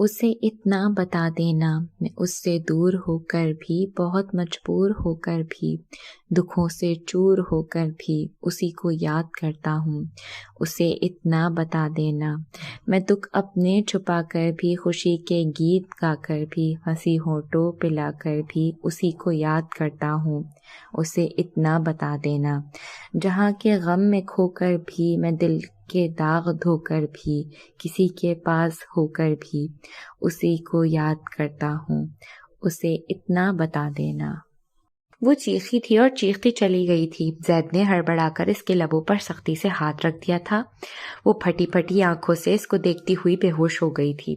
اسے اتنا بتا دینا، میں اس سے دور ہو کر بھی، بہت مجبور ہو کر بھی، دکھوں سے چور ہو کر بھی اسی کو یاد کرتا ہوں۔ اسے اتنا بتا دینا، میں دکھ اپنے چھپا کر بھی، خوشی کے گیت گا کر بھی، ہنسی ہونٹوں پلا کر بھی اسی کو یاد کرتا ہوں۔ اسے اتنا بتا دینا، جہاں کے غم میں کھو کر بھی، میں دل کے داغ دھو کر بھی، کسی کے پاس ہو کر بھی اسی کو یاد کرتا ہوں۔ اسے اتنا بتا دینا۔ وہ چیخی تھی اور چیختی چلی گئی تھی۔ زید نے ہڑبڑا کر اس کے لبوں پر سختی سے ہاتھ رکھ دیا تھا۔ وہ پھٹی پھٹی آنکھوں سے اس کو دیکھتی ہوئی بے ہوش ہو گئی تھی۔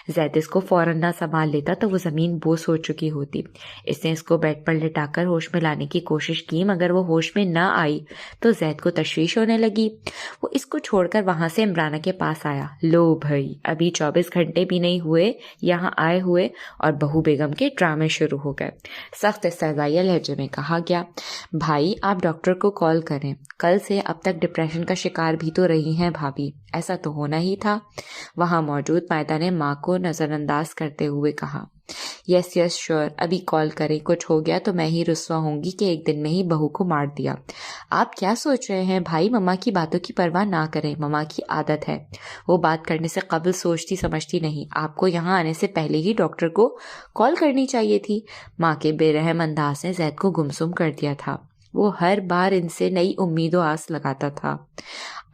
زید اس کو فوراً نہ سنبھال لیتا تو وہ زمین بوس ہو چکی ہوتی۔ اس نے اس کو بیڈ پر لٹا کر ہوش میں لانے کی کوشش کی، مگر وہ ہوش میں نہ آئی تو زید کو تشویش ہونے لگی۔ وہ اس کو چھوڑ کر وہاں سے عمرانہ کے پاس آیا۔ لو بھائی، ابھی 24 گھنٹے بھی نہیں ہوئے یہاں آئے ہوئے اور بہو بیگم کے ڈرامے شروع ہو گئے۔ سخت استہزائیہ لہجے میں کہا گیا، بھائی آپ ڈاکٹر کو کال کریں، کل سے اب تک ڈپریشن کا شکار بھی تو رہی ہیں بھابھی، ایسا تو ہونا ہی تھا۔ وہاں موجود مائدہ نے ماں کو نظر انداز کرتے ہوئے کہا، یس یس شور، ابھی کال کریں، کچھ ہو گیا تو میں ہی رسوا ہوں گی کہ ایک دن میں ہی بہو کو مار دیا۔ آپ کیا سوچ رہے ہیں بھائی، مما کی باتوں کی پرواہ نہ کریں، مما کی عادت ہے، وہ بات کرنے سے قبل سوچتی سمجھتی نہیں، آپ کو یہاں آنے سے پہلے ہی ڈاکٹر کو کال کرنی چاہیے تھی۔ ماں کے بے رحم انداز نے زید کو گمسم کر دیا تھا۔ وہ ہر بار ان سے نئی امید و آس لگاتا تھا،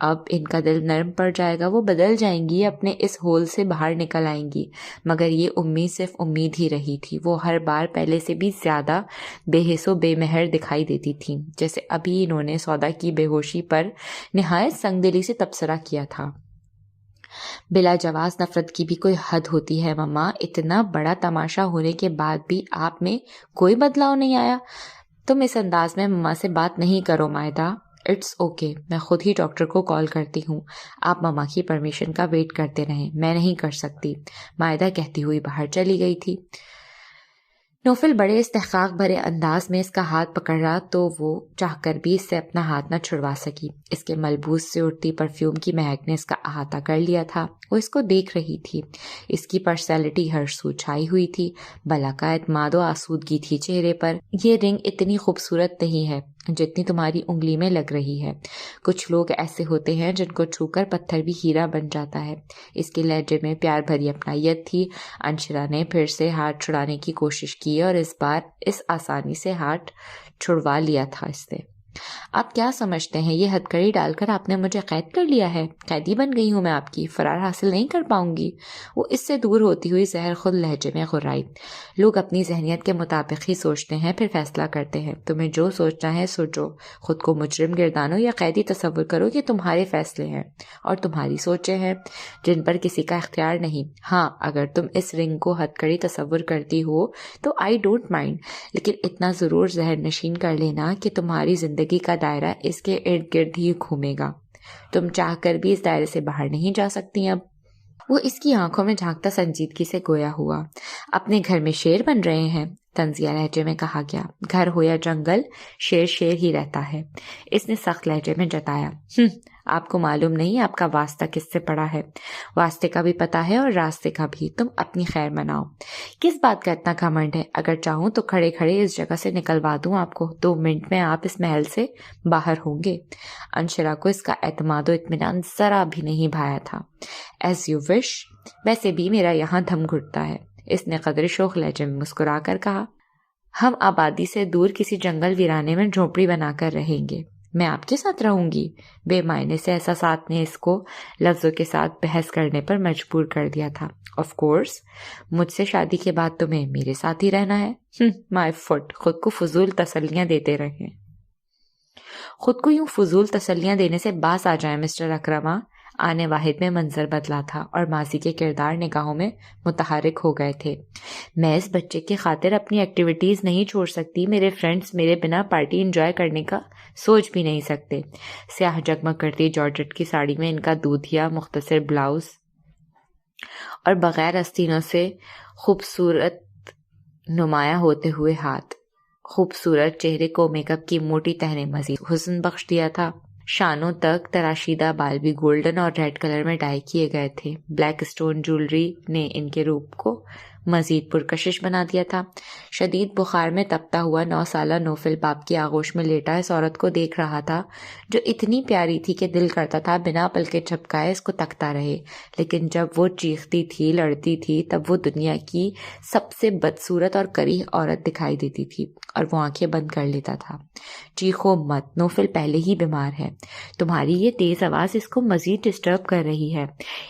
اب ان کا دل نرم پڑ جائے گا، وہ بدل جائیں گی، اپنے اس ہول سے باہر نکل آئیں گی۔ مگر یہ امید صرف امید ہی رہی تھی۔ وہ ہر بار پہلے سے بھی زیادہ بے حس و بے مہر دکھائی دیتی تھی، جیسے ابھی انہوں نے سودا کی بے ہوشی پر نہایت سنگ دلی سے تبصرہ کیا تھا۔ بلا جواز نفرت کی بھی کوئی حد ہوتی ہے مما، اتنا بڑا تماشا ہونے کے بعد بھی آپ میں کوئی بدلاؤ نہیں آیا۔ تم اس انداز میں مما سے بات نہیں کرو مائدہ۔ اٹس اوکے، میں خود ہی ڈاکٹر کو کال کرتی ہوں، آپ مما کی پرمیشن کا ویٹ کرتے رہیں، میں نہیں کر سکتی، مائدہ کہتی ہوئی باہر چلی گئی تھی۔ نوفل بڑے استحقاق بھرے انداز میں اس کا ہاتھ پکڑ رہا تو وہ چاہ کر بھی اس سے اپنا ہاتھ نہ چھڑوا سکی۔ اس کے ملبوس سے اٹھتی پرفیوم کی مہک نے اس کا احاطہ کر لیا تھا۔ وہ اس کو دیکھ رہی تھی، اس کی پرسنالٹی ہر سو چھائی ہوئی تھی، بلا کا اعتماد و آسودگی تھی چہرے پر۔ یہ رنگ اتنی خوبصورت نہیں ہے جتنی تمہاری انگلی میں لگ رہی ہے، کچھ لوگ ایسے ہوتے ہیں جن کو چھو کر پتھر بھی ہیرا بن جاتا ہے۔ اس کے لہجے میں پیار بھری اپنائیت تھی۔ انشرا نے پھر سے ہاتھ چھڑانے کی کوشش کی اور اس بار اس آسانی سے ہاتھ چھڑوا لیا تھا اس نے۔ آپ کیا سمجھتے ہیں یہ ہتھکڑی ڈال کر آپ نے مجھے قید کر لیا ہے؟ قیدی بن گئی ہوں میں آپ کی، فرار حاصل نہیں کر پاؤں گی؟ وہ اس سے دور ہوتی ہوئی زہر خود لہجے میں غرائی۔ لوگ اپنی ذہنیت کے مطابق ہی سوچتے ہیں، پھر فیصلہ کرتے ہیں۔ تمہیں جو سوچنا ہے سوچو، خود کو مجرم گردانو یا قیدی تصور کرو کہ تمہارے فیصلے ہیں اور تمہاری سوچیں ہیں جن پر کسی کا اختیار نہیں۔ ہاں، اگر تم اس رنگ کو ہتھکڑی تصور کرتی ہو تو آئی ڈونٹ مائنڈ، لیکن اتنا ضرور ذہن نشین کر لینا کہ تمہاری زندگی کا دائرہ اس کے ارد گرد ہی گھومے گا، تم چاہ کر بھی اس دائرے سے باہر نہیں جا سکتی اب۔ وہ اس کی آنکھوں میں جھانکتا سنجیدگی سے گویا ہوا۔ اپنے گھر میں شیر بن رہے ہیں، طنزیہ لہجے میں کہا گیا۔ گھر ہو یا جنگل، شیر شیر ہی رہتا ہے، اس نے سخت لہجے میں جتایا۔ آپ کو معلوم نہیں آپ کا واسطہ کس سے پڑا ہے، واسطے کا بھی پتا ہے اور راستے کا بھی، تم اپنی خیر مناؤ۔ کس بات کا اتنا گھمنڈ ہے؟ اگر چاہوں تو کھڑے کھڑے اس جگہ سے نکلوا دوں آپ کو، 2 منٹ میں آپ اس محل سے باہر ہوں گے۔ انشرا کو اس کا اعتماد و اطمینان ذرا بھی نہیں بھایا تھا۔ ایز یو وش، ویسے بھی میرا یہاں دم گھٹتا ہے، اس نے قدر شوخ لہجے میں مسکرا کر کہا۔ ہم آبادی سے دور کسی جنگل ویرانے میں جھونپڑی بنا کر رہیں گے، میں آپ کے ساتھ رہوں گی۔ بے معنی سے احساسات نے اس کو لفظوں کے ساتھ بحث کرنے پر مجبور کر دیا تھا۔ آف کورس، مجھ سے شادی کے بعد تمہیں میرے ساتھ ہی رہنا ہے۔ مائی فٹ، خود کو فضول تسلیاں دیتے رہیں، خود کو یوں فضول تسلیاں دینے سے باز آ جائیں مسٹر اکرما۔ آنے واحد میں منظر بدلا تھا اور ماضی کے کردار نگاہوں میں متحرک ہو گئے تھے۔ میں اس بچے کی خاطر اپنی ایکٹیویٹیز نہیں چھوڑ سکتی، میرے فرینڈز میرے بنا پارٹی انجوائے کرنے کا سوچ بھی نہیں سکتے۔ سیاہ جگمگ کرتی جارجٹ کی ساڑی میں ان کا دودھیا مختصر بلاؤز اور بغیر آستینوں سے خوبصورت نمایاں ہوتے ہوئے ہاتھ، خوبصورت چہرے کو میک اپ کی موٹی تہ نے مزید حسن بخش دیا تھا۔ شانوں تک تراشیدہ بال بھی گولڈن اور ریڈ کلر میں ڈائی کیے گئے تھے۔ بلیک سٹون جولری نے ان کے روپ کو مزید پرکشش بنا دیا تھا۔ شدید بخار میں تپتا ہوا 9 سالہ نوفل باپ کی آغوش میں لیٹا اس عورت کو دیکھ رہا تھا جو اتنی پیاری تھی کہ دل کرتا تھا بنا پلکے جھپکائے اس کو تکتا رہے، لیکن جب وہ چیختی تھی، لڑتی تھی، تب وہ دنیا کی سب سے بدصورت اور کریہ عورت دکھائی دیتی تھی اور وہ آنکھیں بند کر لیتا تھا۔ چیخو مت، نوفل پہلے ہی بیمار ہے، تمہاری یہ تیز آواز اس کو مزید ڈسٹرب کر رہی ہے،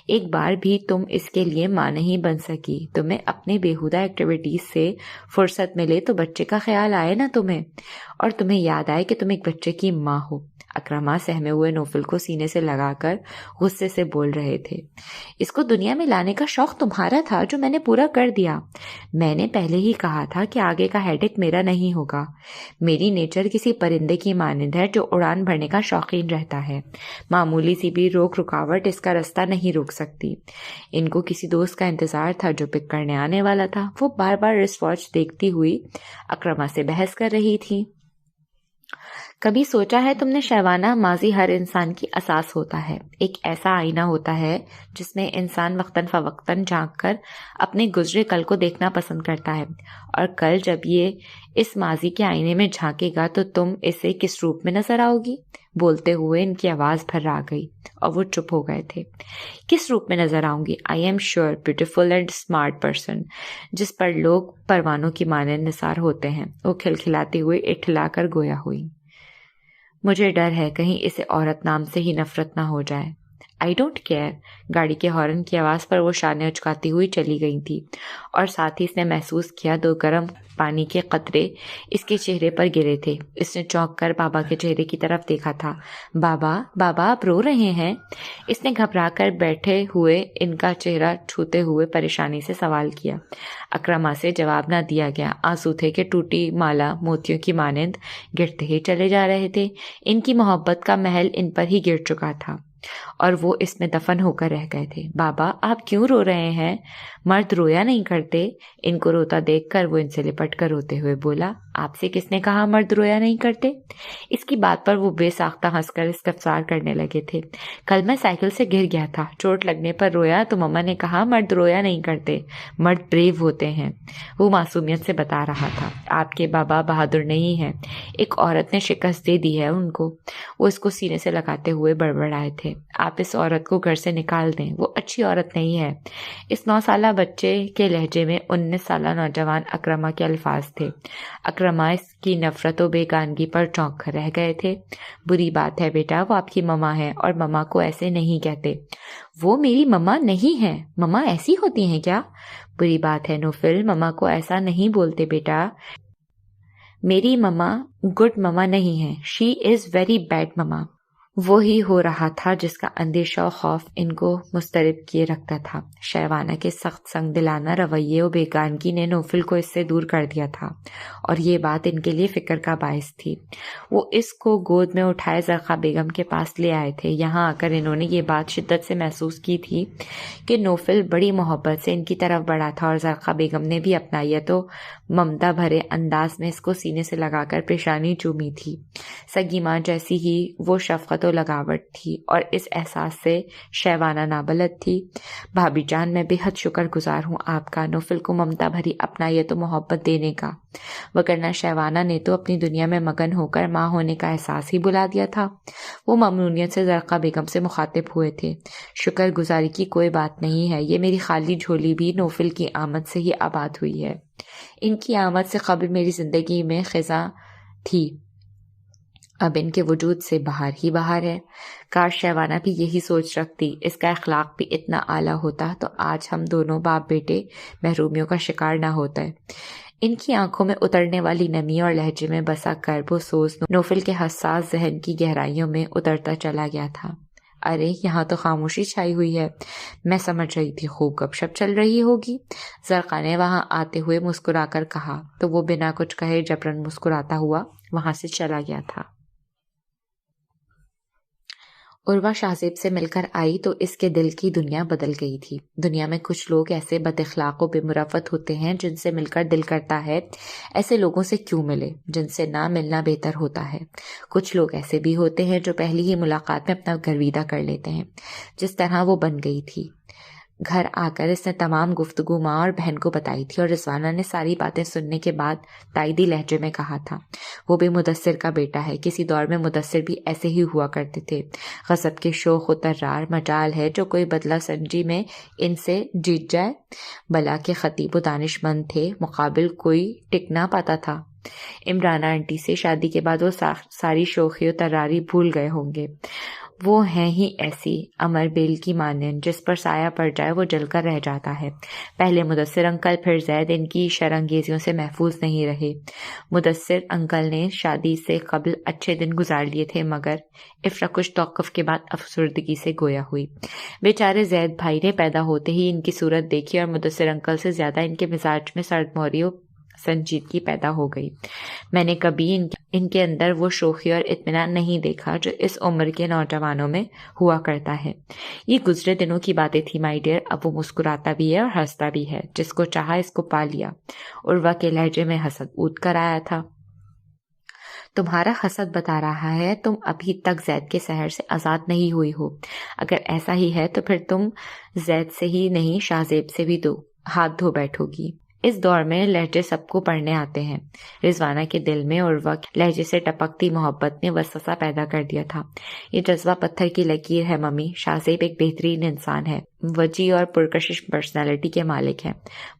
ایک بار بھی تم اس کے لیے ماں نہیں بن سکی، تمہیں اپنے بیہودہ ایکٹیویٹیز سے فرصت ملے تو بچے کا خیال آئے نا تمہیں، اور تمہیں یاد آئے کہ تم ایک بچے کی ماں ہو۔ اکرما سہمے ہوئے نوفل کو سینے سے لگا کر غصے سے بول رہے تھے، اس کو دنیا میں لانے کا شوق تمہارا تھا جو میں نے پورا کر دیا۔ میں نے پہلے ہی کہا تھا کہ آگے کا ہیڈ ایک میرا نہیں ہوگا۔ میری نیچر کسی پرندے کی مانند ہے جو اڑان بھرنے کا شوقین رہتا ہے، معمولی سی بھی روک رکاوٹ اس کا رستہ نہیں روک سکتی۔ ان کو کسی دوست کا انتظار تھا جو پک کرنے آنے والا تھا۔ وہ بار بار رسٹ واچ دیکھتی ہوئی اکرما سے بحث کر رہی تھی۔ کبھی سوچا ہے تم نے شیوانہ، ماضی ہر انسان کی اساس ہوتا ہے، ایک ایسا آئینہ ہوتا ہے جس میں انسان وقتاً فوقتاً جھانک کر اپنے گزرے کل کو دیکھنا پسند کرتا ہے، اور کل جب یہ اس ماضی کے آئینے میں جھانکے گا تو تم اسے کس روپ میں نظر آؤ گی؟ بولتے ہوئے ان کی آواز بھر آ گئی اور وہ چپ ہو گئے تھے۔ کس روپ میں نظر آؤں گی؟ I am sure beautiful and smart person, جس پر لوگ پروانوں کی مانند نثار ہوتے ہیں۔ وہ کھلکھلاتی ہوئی اٹھلا کر گویا ہوئی۔ مجھے ڈر ہے کہیں اسے عورت نام سے ہی نفرت نہ ہو جائے۔ I don't care. گاڑی کے ہارن کی آواز پر وہ شانے اچکاتی ہوئی چلی گئی تھی، اور ساتھ ہی اس نے محسوس کیا 2 گرم پانی کے قطرے اس کے چہرے پر گرے تھے۔ اس نے چونک کر بابا کے چہرے کی طرف دیکھا تھا۔ بابا، بابا آپ رو رہے ہیں؟ اس نے گھبرا کر بیٹھے ہوئے ان کا چہرہ چھوتے ہوئے پریشانی سے سوال کیا۔ اکرما سے جواب نہ دیا گیا۔ آنسو تھے کہ ٹوٹی مالا موتیوں کی مانند گرتے ہی چلے جا رہے تھے۔ ان کی محبت کا محل ان پر ہی گر چکا تھا اور وہ اس میں دفن ہو کر رہ گئے تھے۔ بابا آپ کیوں رو رہے ہیں؟ مرد رویا نہیں کرتے۔ ان کو روتا دیکھ کر وہ ان سے لپٹ کر روتے ہوئے بولا، آپ سے کس نے کہا مرد رویا نہیں کرتے؟ اس کی بات پر وہ بے ساختہ ہنس کر استفسار کرنے لگے تھے۔ کل میں سائیکل سے گر گیا تھا، چوٹ لگنے پر رویا تو مما نے کہا مرد رویا نہیں کرتے، مرد بریو ہوتے ہیں۔ وہ معصومیت سے بتا رہا تھا، آپ کے بابا بہادر نہیں ہیں، ایک عورت نے شکست دے دی ہے ان کو۔ وہ اس کو سینے سے لگاتے ہوئے بڑبڑائے تھے، آپ اس عورت کو گھر سے نکال دیں، وہ اچھی عورت نہیں ہے۔ اس 9 سالہ بچے کے لہجے میں 19 سالہ نوجوان اکرما کے الفاظ تھے۔ اکرما اس کی نفرت و بیگانگی پر چونک کر رہ گئے تھے۔ بری بات ہے بیٹا، وہ آپ کی مما ہے اور مما کو ایسے نہیں کہتے۔ وہ میری مما نہیں ہے۔ مما ایسی ہوتی ہیں کیا؟ بری بات ہے نوفل، مما کو ایسا نہیں بولتے بیٹا۔ میری مما گڈ مما نہیں ہے، شی از ویری بیڈ مما۔ وہی ہو رہا تھا جس کا اندیشہ و خوف ان کو مضطرب کیے رکھتا تھا۔ شیوانہ کے سخت سنگ دلانہ رویے و بیگانگی نے نوفل کو اس سے دور کر دیا تھا، اور یہ بات ان کے لیے فکر کا باعث تھی۔ وہ اس کو گود میں اٹھائے زرقا بیگم کے پاس لے آئے تھے۔ یہاں آ کر انہوں نے یہ بات شدت سے محسوس کی تھی کہ نوفل بڑی محبت سے ان کی طرف بڑھا تھا، اور زرقا بیگم نے بھی اپنایا تو ممتا بھرے انداز میں اس کو سینے سے لگا کر پیشانی چومی تھی۔ سگی ماں جیسی ہی وہ شفقت و لگاوٹ تھی، اور اس احساس سے شیوانہ نابلد تھی۔ بھابی جان، میں بے حد شکر گزار ہوں آپ کا نوفل کو ممتا بھری اپنائیت و محبت دینے کا، وگرنہ شیوانہ نے تو اپنی دنیا میں مگن ہو کر ماں ہونے کا احساس ہی بلا دیا تھا۔ وہ ممنونیت سے زرقا بیگم سے مخاطب ہوئے تھے۔ شکر گزاری کی کوئی بات نہیں ہے، یہ میری خالی جھولی بھی نوفل کی آمد سے ہی آباد ہوئی ہے۔ ان کی آمد سے قبل میری زندگی میں خزاں تھی، اب ان کے وجود سے باہر ہی باہر ہے۔ کاش شیوانہ بھی یہی سوچ رکھتی، اس کا اخلاق بھی اتنا اعلیٰ ہوتا تو آج ہم دونوں باپ بیٹے محرومیوں کا شکار نہ ہوتے۔ ان کی آنکھوں میں اترنے والی نمی اور لہجے میں بسا کرب و سوز نوفل کے حساس ذہن کی گہرائیوں میں اترتا چلا گیا تھا۔ ارے یہاں تو خاموشی چھائی ہوئی ہے، میں سمجھ رہی تھی خوب گپ شپ چل رہی ہوگی۔ زرقا نے وہاں آتے ہوئے مسکرا کر کہا تو وہ بنا کچھ کہے جبرن مسکراتا ہوا وہاں سے چلا گیا تھا۔ عروہ شاہزیب سے مل کر آئی تو اس کے دل کی دنیا بدل گئی تھی۔ دنیا میں کچھ لوگ ایسے بد اخلاق و بے مروت ہوتے ہیں جن سے مل کر دل کرتا ہے ایسے لوگوں سے کیوں ملے، جن سے نہ ملنا بہتر ہوتا ہے۔ کچھ لوگ ایسے بھی ہوتے ہیں جو پہلی ہی ملاقات میں اپنا گرویدہ کر لیتے ہیں، جس طرح وہ بن گئی تھی۔ گھر آ کر اس نے تمام گفتگو ماں اور بہن کو بتائی تھی، اور رضوانہ نے ساری باتیں سننے کے بعد تائیدی لہجے میں کہا تھا، وہ بھی مدثر کا بیٹا ہے۔ کسی دور میں مدثر بھی ایسے ہی ہوا کرتے تھے، غضب کے شوخ و طرار، مجال ہے جو کوئی بدلہ سنجی میں ان سے جیت جائے۔ بلا کے خطیب و دانش مند تھے، مقابل کوئی ٹک نہ پاتا تھا۔ عمرانہ آنٹی سے شادی کے بعد وہ ساری شوخی و طراری بھول گئے ہوں گے۔ وہ ہیں ہی ایسی امر بیل کی مانند، جس پر سایہ پڑ جائے وہ جل کر رہ جاتا ہے۔ پہلے مدثر انکل پھر زید ان کی شرانگیزیوں سے محفوظ نہیں رہے۔ مدثر انکل نے شادی سے قبل اچھے دن گزار لیے تھے، مگر افرا کچھ توقف کے بعد افسردگی سے گویا ہوئی۔ بیچارے زید بھائی نے پیدا ہوتے ہی ان کی صورت دیکھی اور مدثر انکل سے زیادہ ان کے مزاج میں سرد موری و سنجیدگی پیدا ہو گئی۔ میں نے کبھی ان کے اندر وہ شوخی اور اطمینان نہیں دیکھا جو اس عمر کے نوجوانوں میں ہوا کرتا ہے۔ یہ گزرے دنوں کی باتیں تھی مائی ڈیئر، اب وہ مسکراتا بھی ہے اور ہنستا بھی ہے۔ جس کو چاہا اس کو پا لیا۔ عروہ کے لہجے میں حسد اونت کر آیا تھا۔ تمہارا حسد بتا رہا ہے تم ابھی تک زید کے سحر سے آزاد نہیں ہوئی ہو۔ اگر ایسا ہی ہے تو پھر تم زید سے ہی نہیں شاہزیب سے بھی ہاتھ دھو بیٹھو گی۔ اس دور میں لہجے سب کو پڑھنے آتے ہیں۔ رضوانہ کے دل میں عروہ کے لہجے سے ٹپکتی محبت نے وسوسہ پیدا کر دیا تھا۔ یہ جذبہ پتھر کی لکیر ہے ممی، شاہزیب ایک بہترین انسان ہے، وجی اور پرکشش پرسنالٹی کے مالک ہیں،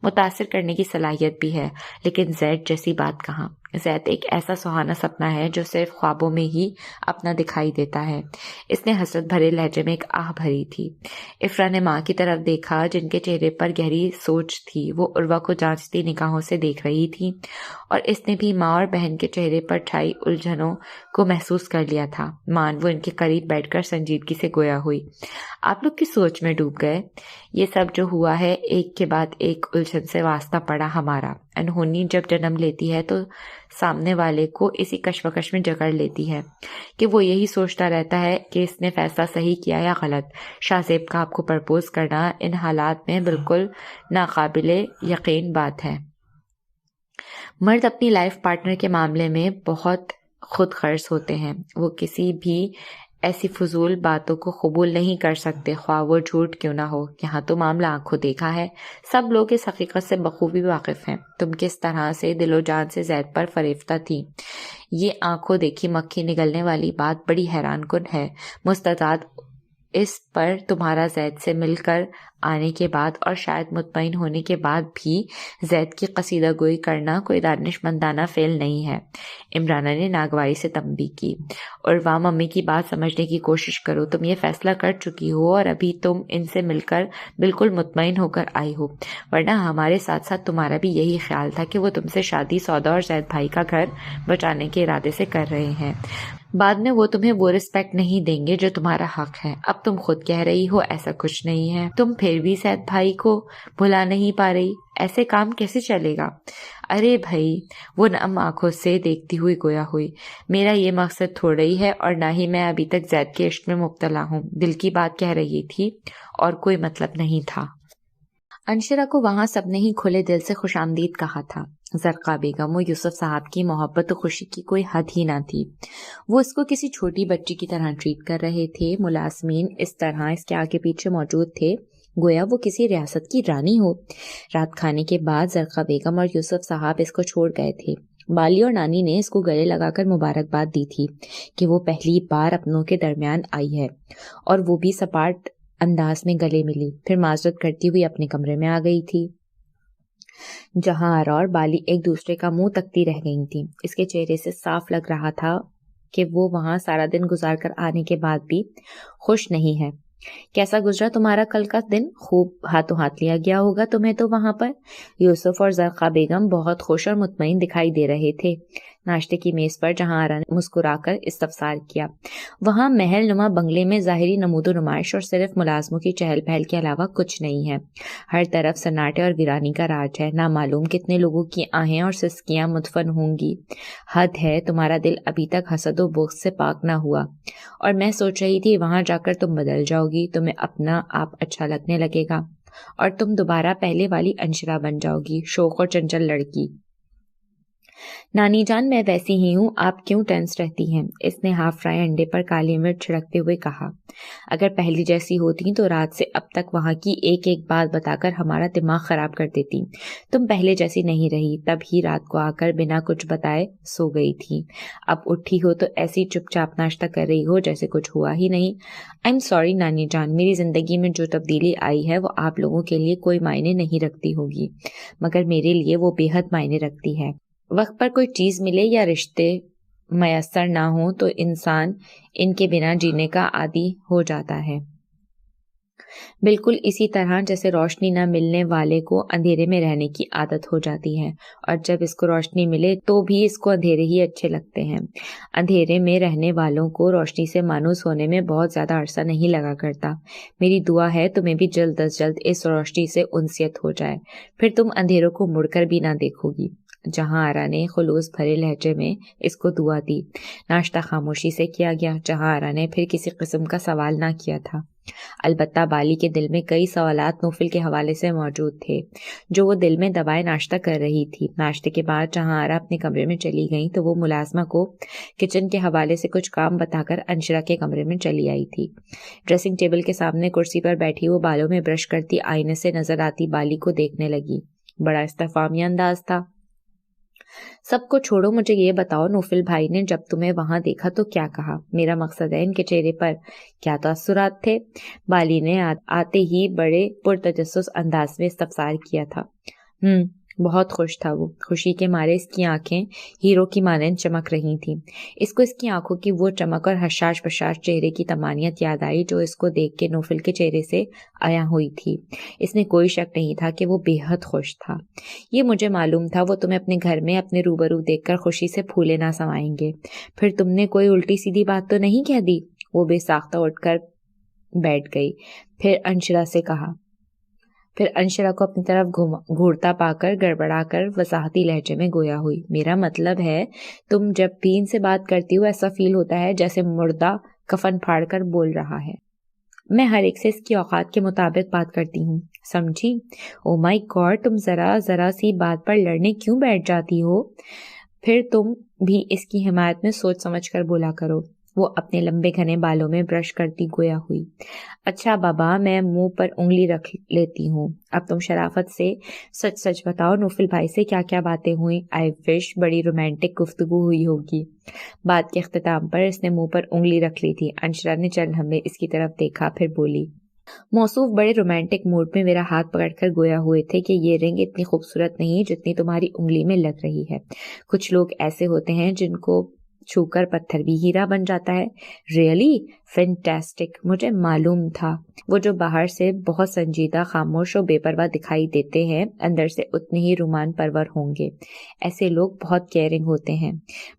متاثر کرنے کی صلاحیت بھی ہے، لیکن زید جیسی بات کہاں۔ زید ایک ایسا سہانا سپنا ہے جو صرف خوابوں میں ہی اپنا دکھائی دیتا ہے۔ اس نے حسرت بھرے لہجے میں ایک آہ بھری تھی۔ افرا نے ماں کی طرف دیکھا جن کے چہرے پر گہری سوچ تھی، وہ عروہ کو جانچتی نگاہوں سے دیکھ رہی تھی، اور اس نے بھی ماں اور بہن کے چہرے پر چھائی الجھنوں کو محسوس کر لیا تھا۔ مان وہ ان کے قریب بیٹھ کر سنجیدگی سے گویا ہوئی، آپ لوگ کی سوچ میں ڈوب گئے۔ یہ سب جو ہوا ہے ایک کے بعد ایک الجھن سے واسطہ پڑا ہمارا۔ انہونی جب جنم لیتی ہے تو سامنے والے کو اسی کشمکش میں جکڑ لیتی ہے کہ وہ یہی سوچتا رہتا ہے کہ اس نے فیصلہ صحیح کیا یا غلط۔ شاہزیب کا آپ کو پرپوز کرنا ان حالات میں بالکل ناقابل یقین بات ہے۔ مرد اپنی لائف پارٹنر کے معاملے میں بہت خود غرض ہوتے ہیں، وہ کسی بھی ایسی فضول باتوں کو قبول نہیں کر سکتے، خواہ وہ جھوٹ کیوں نہ ہو۔ یہاں تو معاملہ آنکھوں دیکھا ہے، سب لوگ اس حقیقت سے بخوبی واقف ہیں۔ تم کس طرح سے دل و جان سے زید پر فریفتہ تھی، یہ آنکھوں دیکھی مکھی نگلنے والی بات بڑی حیران کن ہے۔ مستعد اس پر تمہارا زید سے مل کر آنے کے بعد اور شاید مطمئن ہونے کے بعد بھی زید کی قصیدہ گوئی کرنا کوئی دانش مندانہ فعل نہیں ہے۔ عمرانہ نے ناگواری سے تنبیہ کی۔ عروہ ممی کی بات سمجھنے کی کوشش کرو، تم یہ فیصلہ کر چکی ہو اور ابھی تم ان سے مل کر بالکل مطمئن ہو کر آئی ہو، ورنہ ہمارے ساتھ ساتھ تمہارا بھی یہی خیال تھا کہ وہ تم سے شادی سودا اور زید بھائی کا گھر بچانے کے ارادے سے کر رہے ہیں۔ بعد میں وہ تمہیں وہ رسپیکٹ نہیں دیں گے جو تمہارا حق ہے۔ اب تم خود کہہ رہی ہو ایسا کچھ نہیں ہے، تم پھر بھی زید بھائی کو بھلا نہیں پا رہی، ایسے کام کیسے چلے گا؟ ارے بھائی، وہ نم آنکھوں سے دیکھتی ہوئی گویا ہوئی، میرا یہ مقصد تھوڑا ہی ہے، اور نہ ہی میں ابھی تک زید کے عشق میں مبتلا ہوں، دل کی بات کہہ رہی تھی اور کوئی مطلب نہیں تھا۔ انشرا کو وہاں سب نے ہی کھلے دل سے خوش آمدید کہا تھا۔ زرقا بیگم و یوسف صاحب کی محبت و خوشی کی کوئی حد ہی نہ تھی، وہ اس کو کسی چھوٹی بچی کی طرح ٹریٹ کر رہے تھے۔ ملازمین اس طرح اس کے آگے پیچھے موجود تھے گویا وہ کسی ریاست کی رانی ہو۔ رات کھانے کے بعد زرقا بیگم اور یوسف صاحب اس کو چھوڑ گئے تھے۔ بالی اور نانی نے اس کو گلے لگا کر مبارکباد دی تھی کہ وہ پہلی بار اپنوں کے درمیان آئی ہے، اور وہ بھی سپاٹ انداز میں گلے ملی، پھر معذرت کرتی ہوئی اپنے کمرے میں آ گئی تھی، جہاں آرا اور بالی ایک دوسرے کا منہ تکتی رہ گئی تھی۔ اس کے چہرے سے صاف لگ رہا تھا کہ وہ وہاں سارا دن گزار کر آنے کے بعد بھی خوش نہیں ہے۔ کیسا گزرا تمہارا کل کا دن؟ خوب ہاتھوں ہاتھ لیا گیا ہوگا تمہیں تو وہاں پر۔ یوسف اور زرقا بیگم بہت خوش اور مطمئن دکھائی دے رہے تھے۔ ناشتے کی میز پر جہاں آرا نے مسکرا کر استفسار کیا۔ وہاں محل نما بنگلے میں ظاہری نمود و نمائش اور صرف ملازموں کی چہل پہل کے علاوہ کچھ نہیں ہے۔ ہر طرف سناٹے اور ویرانی کا راج ہے۔ نامعلوم کتنے لوگوں کی آہیں اور سسکیاں مدفن ہوں گی۔ حد ہے، تمہارا دل ابھی تک حسد و بغض سے پاک نہ ہوا، اور میں سوچ رہی تھی وہاں جا کر تم بدل جاؤ گی، تمہیں اپنا آپ اچھا لگنے لگے گا اور تم دوبارہ پہلے والی انشرا بن جاؤ گی، شوخ اور چنچل لڑکی۔ نانی جان، میں ویسی ہی ہوں، آپ کیوں ٹینس رہتی ہیں؟ اس نے ہاف فرائی انڈے پر کالی مرچ چھڑکتے ہوئے کہا۔ اگر پہلی جیسی ہوتی تو رات سے اب تک وہاں کی ایک ایک بات بتا کر ہمارا دماغ خراب کر دیتی۔ تم پہلے جیسی نہیں رہی، تب ہی رات کو آ کر بنا کچھ بتائے سو گئی تھی۔ اب اٹھی ہو تو ایسی چپ چاپ ناشتہ کر رہی ہو جیسے کچھ ہوا ہی نہیں۔ آئی ایم سوری نانی جان، میری زندگی میں جو تبدیلی آئی ہے وہ آپ لوگوں کے لیے کوئی معنی نہیں رکھتی ہوگی، مگر میرے لیے وہ بے حد معنی رکھتی ہے۔ وقت پر کوئی چیز ملے یا رشتے میسر نہ ہوں تو انسان ان کے بنا جینے کا عادی ہو جاتا ہے، بالکل اسی طرح جیسے روشنی نہ ملنے والے کو اندھیرے میں رہنے کی عادت ہو جاتی ہے، اور جب اس کو روشنی ملے تو بھی اس کو اندھیرے ہی اچھے لگتے ہیں۔ اندھیرے میں رہنے والوں کو روشنی سے مانوس ہونے میں بہت زیادہ عرصہ نہیں لگا کرتا۔ میری دعا ہے تمہیں بھی جلد از جلد اس روشنی سے انسیت ہو جائے، پھر تم اندھیروں کو مڑ کر بھی نہ دیکھو گی۔ جہاں آرا نے خلوص بھرے لہجے میں اس کو دعا دی۔ ناشتہ خاموشی سے کیا گیا، جہاں آرا نے پھر کسی قسم کا سوال نہ کیا تھا۔ البتہ بالی کے دل میں کئی سوالات نوفل کے حوالے سے موجود تھے جو وہ دل میں دبائے ناشتہ کر رہی تھی۔ ناشتے کے بعد جہاں آرا اپنے کمرے میں چلی گئی تو وہ ملازمہ کو کچن کے حوالے سے کچھ کام بتا کر انشرا کے کمرے میں چلی آئی تھی۔ ڈریسنگ ٹیبل کے سامنے کرسی پر بیٹھی وہ بالوں میں برش کرتی آئینے سے نظر آتی بالی کو دیکھنے لگی۔ بڑا استفہامی انداز تھا۔ سب کو چھوڑو، مجھے یہ بتاؤ نوفل بھائی نے جب تمہیں وہاں دیکھا تو کیا کہا؟ میرا مقصد ہے ان کے چہرے پر کیا تاثرات تھے؟ بالی نے آتے ہی بڑے پرتجسس انداز میں استفسار کیا تھا۔ بہت خوش تھا وہ، خوشی کے مارے اس کی آنکھیں ہیرو کی مانند چمک رہی تھیں۔ اس کو اس کی آنکھوں کی وہ چمک اور حشاش بشاش چہرے کی تمانیت یاد آئی جو اس کو دیکھ کے نوفل کے چہرے سے عیاں ہوئی تھی۔ اس میں کوئی شک نہیں تھا کہ وہ بے حد خوش تھا۔ یہ مجھے معلوم تھا وہ تمہیں اپنے گھر میں اپنے روبرو دیکھ کر خوشی سے پھولے نہ سمائیں گے۔ پھر تم نے کوئی الٹی سیدھی بات تو نہیں کہہ دی؟ وہ بے ساختہ اٹھ کر بیٹھ گئی۔ پھر انشرا کو اپنی طرف گھورتا پا کر گڑبڑا کر وضاحتی لہجے میں گویا ہوئی۔ میرا مطلب ہے تم جب بھی ان سے بات کرتی ہو ایسا فیل ہوتا ہے جیسے مردہ کفن پھاڑ کر بول رہا ہے۔ میں ہر ایک سے اس کی اوقات کے مطابق بات کرتی ہوں، سمجھی؟ او مائی گاڈ، تم ذرا سی بات پر لڑنے کیوں بیٹھ جاتی ہو؟ پھر تم بھی اس کی حمایت میں سوچ سمجھ کر بولا کرو۔ وہ اپنے لمبے گھنے بالوں میں برش کرتی گویا ہوئی۔ اچھا بابا، میں منہ پر انگلی رکھ لیتی ہوں، اب تم شرافت سے سچ سچ بتاؤ نوفل بھائی سے کیا کیا باتیں ہوئیں؟ آئی وش بڑی رومانٹک گفتگو ہوئی ہوگی۔ بات کے اختتام پر اس نے منہ پر انگلی رکھ لی تھی۔ انشرا نے چند لمحے اس کی طرف دیکھا، پھر بولی، موصوف بڑے رومانٹک موڈ میں میرا ہاتھ پکڑ کر گویا ہوئے تھے کہ یہ رنگ اتنی خوبصورت نہیں جتنی تمہاری انگلی میں لگ رہی ہے۔ کچھ لوگ ایسے ہوتے ہیں جن کو چھو کر پتھر بھی ہیرا بن جاتا ہے۔ ریئلی فینٹاسٹک، مجھے معلوم تھا۔ وہ جو باہر سے بہت سنجیدہ، خاموش اور بے پرواہ دکھائی دیتے ہیں اندر سے اتنے ہی رومان پرور ہوں گے۔ ایسے لوگ بہت کیئرنگ ہوتے ہیں۔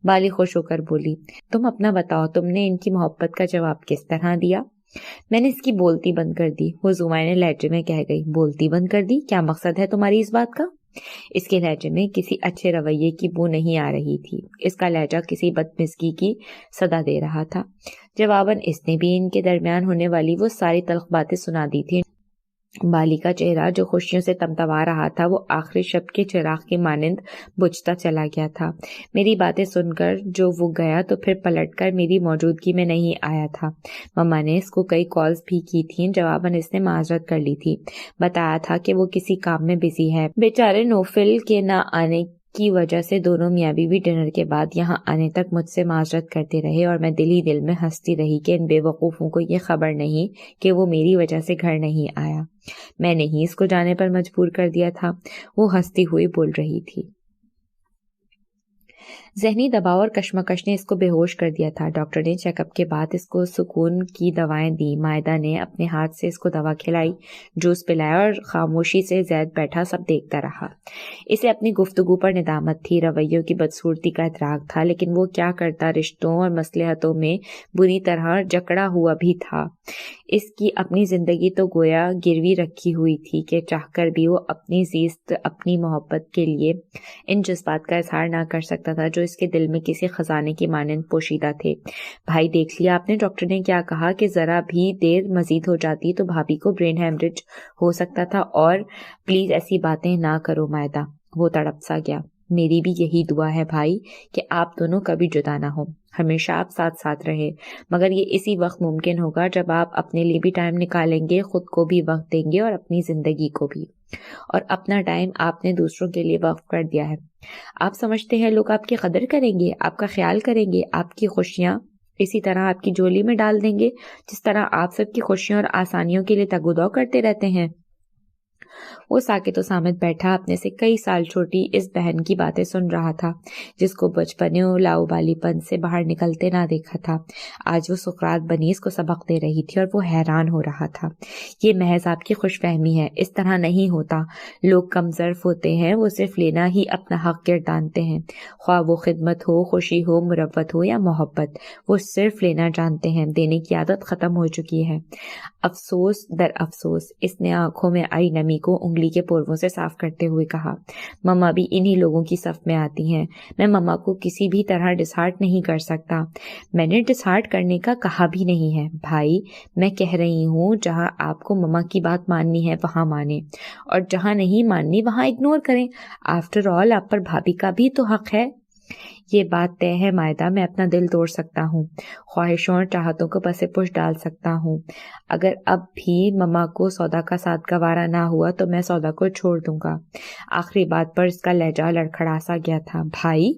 بالی خوش ہو کر بولی، تم اپنا بتاؤ، تم نے ان کی محبت کا جواب کس طرح دیا؟ میں نے اس کی بولتی بند کر دی، وہ زمائنے لہجے میں کہہ گئی۔ بولتی بند کر دی؟ کیا مقصد ہے تمہاری اس بات کا؟ اس کے لہجے میں کسی اچھے رویے کی بو نہیں آ رہی تھی، اس کا لہجہ کسی بدمزگی کی صدا دے رہا تھا۔ جواباً اس نے بھی ان کے درمیان ہونے والی وہ ساری تلخ باتیں سنا دی تھی۔ بالی کا چہرہ جو خوشیوں سے تمتما رہا تھا وہ آخری شب کے چراغ کی مانند بجھتا چلا گیا تھا۔ میری باتیں سن کر جو وہ گیا تو پھر پلٹ کر میری موجودگی میں نہیں آیا تھا۔ مما نے اس کو کئی کالز بھی کی تھیں، جواباً اس نے معذرت کر لی تھی، بتایا تھا کہ وہ کسی کام میں بزی ہے۔ بیچارے نوفل کے نہ آنے کی وجہ سے دونوں میاں بیوی ڈنر کے بعد یہاں آنے تک مجھ سے معذرت کرتے رہے، اور میں دل ہی دل میں ہنستی رہی کہ ان بے وقوفوں کو یہ خبر نہیں کہ وہ میری وجہ سے گھر نہیں آیا۔ میں نے ہی اس کو جانے پر مجبور کر دیا تھا۔ وہ ہنستی ہوئی بول رہی تھی۔ ذہنی دباؤ اور کشمکش نے اس کو بے ہوش کر دیا تھا۔ ڈاکٹر نے چیک اپ کے بعد اس کو سکون کی دوائیں دی۔ مائدہ نے اپنے ہاتھ سے اس کو دوا کھلائی، جوس پلایا اور خاموشی سے زید بیٹھا سب دیکھتا رہا۔ اسے اپنی گفتگو پر ندامت تھی، رویوں کی بدصورتی کا ادراک تھا، لیکن وہ کیا کرتا، رشتوں اور مصلحتوں میں بری طرح جکڑا ہوا بھی تھا۔ اس کی اپنی زندگی تو گویا گروی رکھی ہوئی تھی کہ چاہ کر بھی وہ اپنی زیست، اپنی محبت کے لیے ان جذبات کا اظہار نہ کر سکتا تھا جو اس کے دل میں کسی خزانے کی مانند پوشیدہ تھے۔ بھائی دیکھ لیا آپ نے ڈاکٹر نے کیا کہا کہ ذرا بھی دیر مزید ہو جاتی تو بھابھی کو برین ہیمریج ہو سکتا تھا، اور پلیز ایسی باتیں نہ کرو مائدہ۔ وہ تڑپ سا گیا۔ میری بھی یہی دعا ہے بھائی کہ آپ دونوں کبھی جدا نہ ہو، ہمیشہ آپ ساتھ ساتھ رہے، مگر یہ اسی وقت ممکن ہوگا جب آپ اپنے لیے بھی ٹائم نکالیں گے، خود کو بھی وقت دیں گے اور اپنی زندگی کو بھی۔ اور اپنا ٹائم آپ نے دوسروں کے لیے وقف کر دیا ہے۔ آپ سمجھتے ہیں لوگ آپ کی قدر کریں گے، آپ کا خیال کریں گے، آپ کی خوشیاں اسی طرح آپ کی جولی میں ڈال دیں گے جس طرح آپ سب کی خوشیوں اور آسانیوں کے لیے تگودو کرتے رہتے ہیں؟ وہ ساکت و صامت بیٹھا اپنے سے کئی سال چھوٹی اس بہن کی باتیں سن رہا تھا جس کو بچپنے و لاؤبالی پن سے باہر نکلتے نہ دیکھا تھا۔ آج وہ سقراط بنی اس کو سبق دے رہی تھی اور وہ حیران ہو رہا تھا۔ یہ محض آپ کی خوش فہمی ہے، اس طرح نہیں ہوتا۔ لوگ کم ظرف ہوتے ہیں، وہ صرف لینا ہی اپنا حق گردانتے ہیں، خواہ وہ خدمت ہو، خوشی ہو، مروت ہو یا محبت، وہ صرف لینا جانتے ہیں، دینے کی عادت ختم ہو چکی ہے۔ افسوس در افسوس، اس نے آنکھوں میں آئی نمی کو انگلی کے پوروں سے صاف کرتے ہوئے کہا۔ مما بھی انہی لوگوں کی صف میں آتی ہیں۔ میں مما کو کسی بھی طرح ڈسہارٹ نہیں کر سکتا۔ میں نے ڈسہارٹ کرنے کا کہا بھی نہیں ہے بھائی، میں کہہ رہی ہوں جہاں آپ کو مما کی بات ماننی ہے وہاں مانیں، اور جہاں نہیں ماننی وہاں اگنور کریں۔ آفٹر آل آپ پر بھابھی کا بھی تو حق ہے۔ یہ بات طے ہے مائدہ، میں اپنا دل توڑ سکتا ہوں، خواہشوں اور چاہتوں کو پس پش ڈال سکتا ہوں۔ اگر اب بھی مما کو سودا کا ساتھ گوارا نہ ہوا تو میں سودا کو چھوڑ دوں گا۔ آخری بات پر اس کا لہجہ لڑکھڑا سا گیا تھا۔ بھائی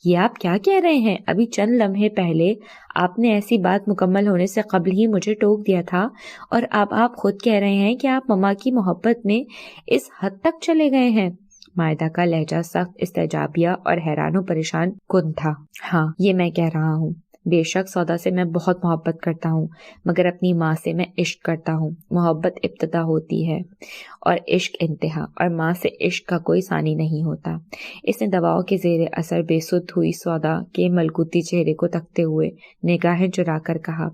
یہ آپ کیا کہہ رہے ہیں؟ ابھی چند لمحے پہلے آپ نے ایسی بات مکمل ہونے سے قبل ہی مجھے ٹوک دیا تھا، اور اب آپ خود کہہ رہے ہیں کہ آپ مما کی محبت میں اس حد تک چلے گئے ہیں۔ مائدہ کا لہجہ سخت استعجابیہ اور حیران و پریشان کن تھا۔ ہاں یہ میں کہہ رہا ہوں، بے شک سودا سے میں بہت محبت کرتا ہوں، مگر اپنی ماں سے میں عشق کرتا ہوں۔ محبت ابتدا ہوتی ہے اور عشق انتہا، اور ماں سے عشق کا کوئی ثانی نہیں ہوتا۔ اس نے دواؤں کے زیر اثر بے سدھ ہوئی سودا کے ملکوتی چہرے کو تکتے ہوئے نگاہیں چرا کر کہا۔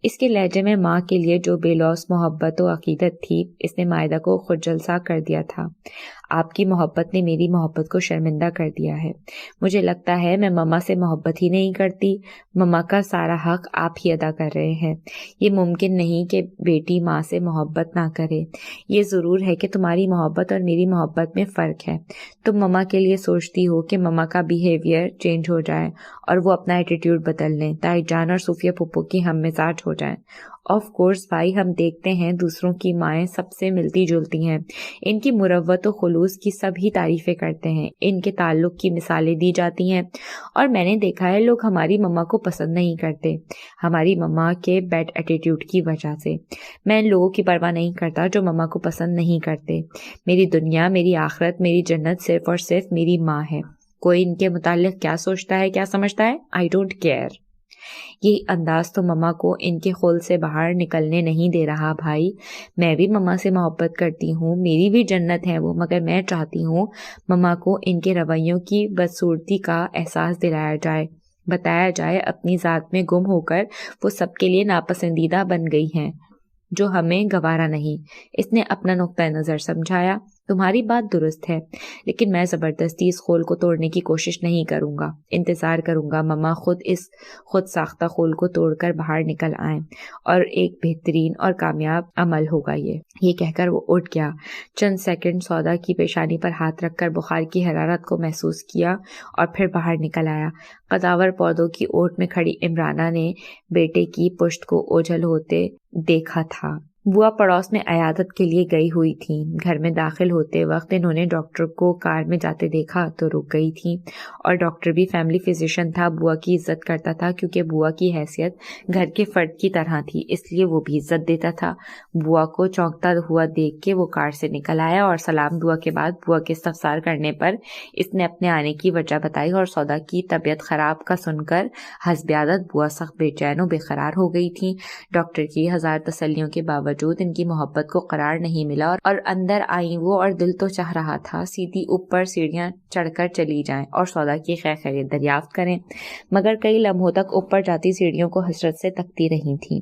اس کے لہجے میں ماں کے لیے جو بے لوث محبت و عقیدت تھی، اس نے مائدہ کو خود جلسہ کر دیا تھا۔ آپ کی محبت نے میری محبت کو شرمندہ کر دیا ہے۔ مجھے لگتا ہے میں مما سے محبت ہی نہیں کرتی، مما کا سارا حق آپ ہی ادا کر رہے ہیں۔ یہ ممکن نہیں کہ بیٹی ماں سے محبت نہ کرے۔ یہ ضرور ہے کہ تمہاری محبت اور میری محبت میں فرق ہے۔ تم مما کے لیے سوچتی ہو کہ مما کا بیہیویئر چینج ہو جائے اور وہ اپنا ایٹیٹیوڈ بدل لیں، تائی جان اور صوفیہ پھپھو کی ہم مزاج ہو جائیں۔ آف کورس بھائی، ہم دیکھتے ہیں دوسروں کی مائیں سب سے ملتی جلتی ہیں، ان کی مروت و خلوص کی سب ہی تعریفیں کرتے ہیں، ان کے تعلق کی مثالیں دی جاتی ہیں، اور میں نے دیکھا ہے لوگ ہماری مما کو پسند نہیں کرتے ہماری مما کے بیڈ ایٹیٹیوڈ کی وجہ سے۔ میں ان لوگوں کی پرواہ نہیں کرتا جو مما کو پسند نہیں کرتے۔ میری دنیا، میری آخرت، میری جنت صرف اور صرف میری ماں ہے۔ کوئی ان کے متعلق کیا سوچتا ہے، کیا سمجھتا ہے، آئی ڈونٹ کیئر۔ یہ انداز تو مما کو ان کے خول سے باہر نکلنے نہیں دے رہا بھائی۔ میں بھی مما سے محبت کرتی ہوں، میری بھی جنت ہے وہ، مگر میں چاہتی ہوں مما کو ان کے رویوں کی بدصورتی کا احساس دلایا جائے، بتایا جائے اپنی ذات میں گم ہو کر وہ سب کے لیے ناپسندیدہ بن گئی ہیں، جو ہمیں گوارا نہیں۔ اس نے اپنا نقطہ نظر سمجھایا۔ تمہاری بات درست ہے، لیکن میں زبردستی اس خول کو توڑنے کی کوشش نہیں کروں گا۔ انتظار کروں گا مما خود ساختہ خول کو توڑ کر باہر نکل آئیں، اور ایک بہترین اور کامیاب عمل ہوگا یہ کہہ کر وہ اٹھ گیا۔ چند سیکنڈ سودا کی پیشانی پر ہاتھ رکھ کر بخار کی حرارت کو محسوس کیا اور پھر باہر نکل آیا۔ قداور پودوں کی اوٹ میں کھڑی عمرانہ نے بیٹے کی پشت کو اوجھل ہوتے دیکھا تھا۔ बुआ पड़ोस में अयादत के लिए गई हुई थी। घर में दाखिल होते वक्त इन्होंने डॉक्टर को कार में जाते देखा तो रुक गई थी। और डॉक्टर भी फैमिली फिजिशियन था, बुआ की इज्जत करता था क्योंकि बुआ की हैसियत घर के फर्द की तरह थी, इसलिए वो भी इज्जत देता था। बुआ को चौंकता हुआ देख के वो कार से निकल आया और सलाम दुआ के बाद बुआ के इस्तफसार करने पर इसने अपने आने की वजह बताई और सौदा की तबीयत खराब का सुनकर हस्ब आदत बुआ सख्त बेचैन और बेकरार हो गई थी। डॉक्टर की हजार तसल्लियों के बावजूद इनकी मोहब्बत को करार नहीं मिला और अंदर आई वो और दिल तो चाह रहा था सीधी ऊपर सीढ़ियां चढ़कर चली जाएं और सौदा की खैरियत दरियाफ्त करें, मगर कई लम्हों तक ऊपर जाती सीढ़ियों को हसरत से तकती रही थी।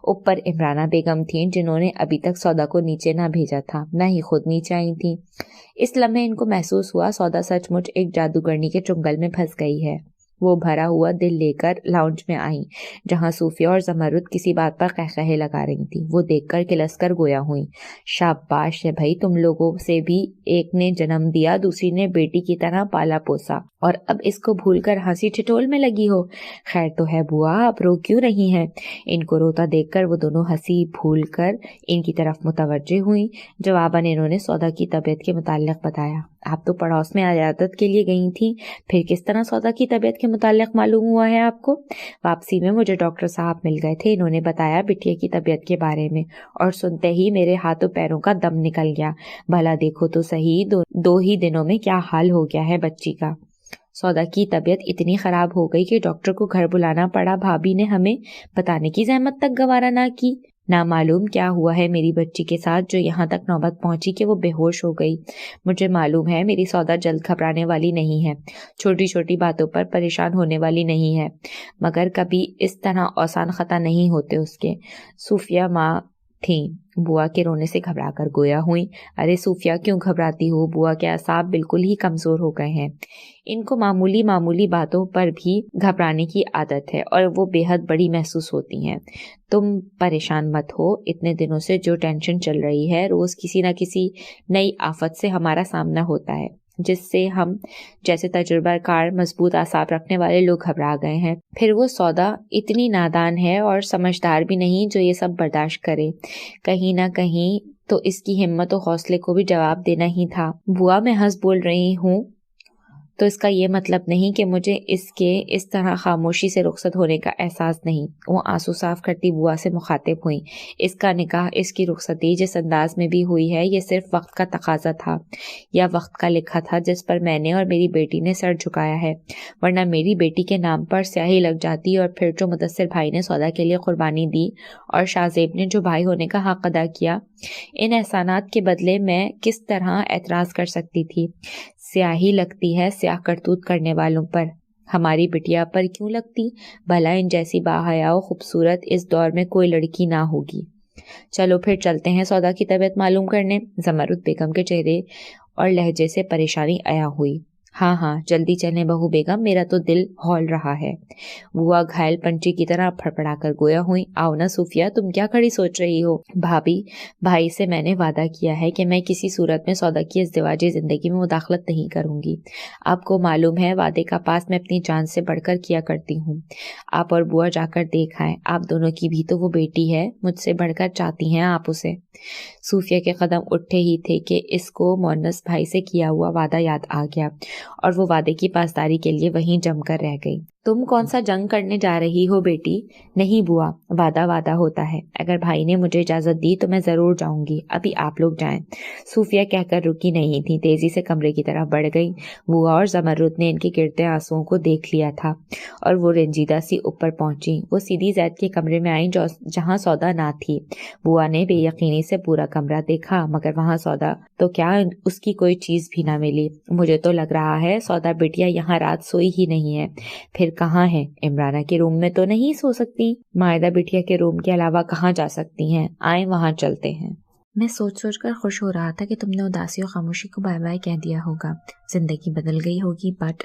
ऊपर इमराना बेगम थी जिन्होंने अभी तक सौदा को नीचे ना भेजा था, न ही खुद नीचे आई थी। इस लम्हे इनको महसूस हुआ सौदा सचमुच एक जादूगरनी के चुंगल में फंस गई है। वो भरा हुआ दिल लेकर लाउंज में आई जहां सूफिया और जमरुद किसी बात पर कहकहे लगा रही थी। वो देखकर किलसकर गोया हुई। शाबाश है भाई, तुम लोगों से भी एक ने जन्म दिया, दूसरी ने बेटी की तरह पाला पोसा और अब इसको भूलकर हंसी ठिठोल में लगी हो। खैर तो है बुआ, आप रो क्यों रही हैं? इनको रोता देखकर वो दोनों हंसी भूलकर इनकी तरफ मुतवज्जे हुई। जवाबन इन्होंने सौदा की तबीयत के मुताल्लिक बताया। आप तो पड़ोस में इयादत के लिए गई थी, फिर किस तरह सौदा की तबीयत के मुताल्लिक मालूम हुआ है आपको? वापसी में मुझे डॉक्टर साहब मिल गए थे, इन्होंने बताया बिटिया की तबीयत के बारे में और सुनते ही मेरे हाथों पैरों का दम निकल गया। भला देखो तो सही, दो ही दिनों में क्या हाल हो गया है बच्ची का। सौदा की तबीयत इतनी खराब हो गई कि डॉक्टर को घर बुलाना पड़ा। भाभी ने हमें बताने की जहमत तक गवारा ना की। ना मालूम क्या हुआ है मेरी बच्ची के साथ जो यहाँ तक नौबत पहुंची कि वो बेहोश हो गई। मुझे मालूम है मेरी सौदा जल्द घबराने वाली नहीं है, छोटी छोटी बातों पर परेशान होने वाली नहीं है, मगर कभी इस तरह आसान खता नहीं होते उसके। सूफिया माँ थी, बुआ के रोने से घबरा कर गोया हुई। अरे सूफिया क्यों घबराती हो? बुआ के असाब बिल्कुल ही कमजोर हो गए हैं। इनको मामूली मामूली बातों पर भी घबराने की आदत है और वो बेहद बड़ी महसूस होती हैं। तुम परेशान मत हो, इतने दिनों से जो टेंशन चल रही है, रोज किसी न किसी नई आफत से हमारा सामना होता है जिससे हम जैसे तजुर्बाकार मजबूत आसाब रखने वाले लोग घबरा गए हैं। फिर वो सौदा इतनी नादान है और समझदार भी नहीं जो ये सब बर्दाश्त करे। कहीं ना कहीं तो इसकी हिम्मत और हौसले को भी जवाब देना ही था। बुआ मैं हंस बोल रही हूँ तो इसका ये मतलब नहीं कि मुझे इसके इस तरह खामोशी से रुखसत होने का एहसास नहीं। वो आंसू साफ करती बुआ से मुखातिब हुई। इसका निकाह, इसकी रुखसती जिस अंदाज में भी हुई है ये सिर्फ वक्त का तकाजा था या वक्त का लिखा था जिस पर मैंने और मेरी बेटी ने सर झुकाया है, वरना मेरी बेटी के नाम पर स्याही लग जाती और फिर जो मुदस्सिर भाई ने सौदा के लिए कुर्बानी दी और शाहजेब ने जो भाई होने का हक अदा किया, इन एहसानात के बदले मैं किस तरह एतराज कर सकती थी? स्याही लगती है स्याह करतूत करने वालों पर, हमारी बिटिया पर क्यों लगती? भला इन जैसी बाहया और खूबसूरत इस दौर में कोई लड़की ना होगी। चलो फिर चलते हैं सौदा की तबीयत मालूम करने। जमरुद बेगम के चेहरे और लहजे से परेशानी आया हुई। हाँ हाँ जल्दी चलें बहू बेगम, मेरा तो दिल हौल रहा है। बुआ घायल पंछी की तरह फड़फड़ा कर गोया हुई। आओ ना सूफिया, तुम क्या खड़ी सोच रही हो? भाभी, भाई से मैंने वादा किया है कि मैं किसी सूरत में सौदा की इज़्दिवाजी जिंदगी में मुदाखलत नहीं करूंगी। आपको मालूम है वादे का पास मैं अपनी जान से बढ़कर किया करती हूँ। आप और बुआ जाकर देख आए, आप दोनों की भी तो वो बेटी है, मुझसे बढ़कर चाहती हैं आप उसे। सूफिया के कदम उठे ही थे कि इसको मोनस भाई से किया हुआ वादा याद आ गया और वो वादे की पासदारी के लिए वहीं जमकर रह गई। तुम कौन सा जंग करने जा रही हो बेटी? नहीं बुआ, वादा वादा होता है। अगर भाई ने मुझे इजाजत दी तो मैं जरूर जाऊंगी। अभी आप लोग जाएं। सूफिया कहकर रुकी नहीं थी, तेजी से कमरे की तरफ बढ़ गई। बुआ और जमरुद ने इनके गिरते आंसुओं को देख लिया था और वो रंजीदा सी ऊपर पहुंची। वो सीधी जैद के कमरे में आई जहाँ सौदा ना थी। बुआ ने बेयकीनी से पूरा कमरा देखा मगर वहाँ सौदा तो क्या उसकी कोई चीज भी ना मिली। मुझे तो लग रहा है सौदा बिटिया यहाँ रात सोई ही नहीं है। फिर कहाँ है? इमराना के रूम में तो नहीं सो सकती। मायदा बिटिया के रूम के अलावा कहाँ जा सकती हैं? आए वहाँ चलते हैं। मैं सोच सोच कर खुश हो रहा था कि तुमने उदासी और खामोशी को बाय बाय कह दिया होगा। जिंदगी बदल गई होगी, बट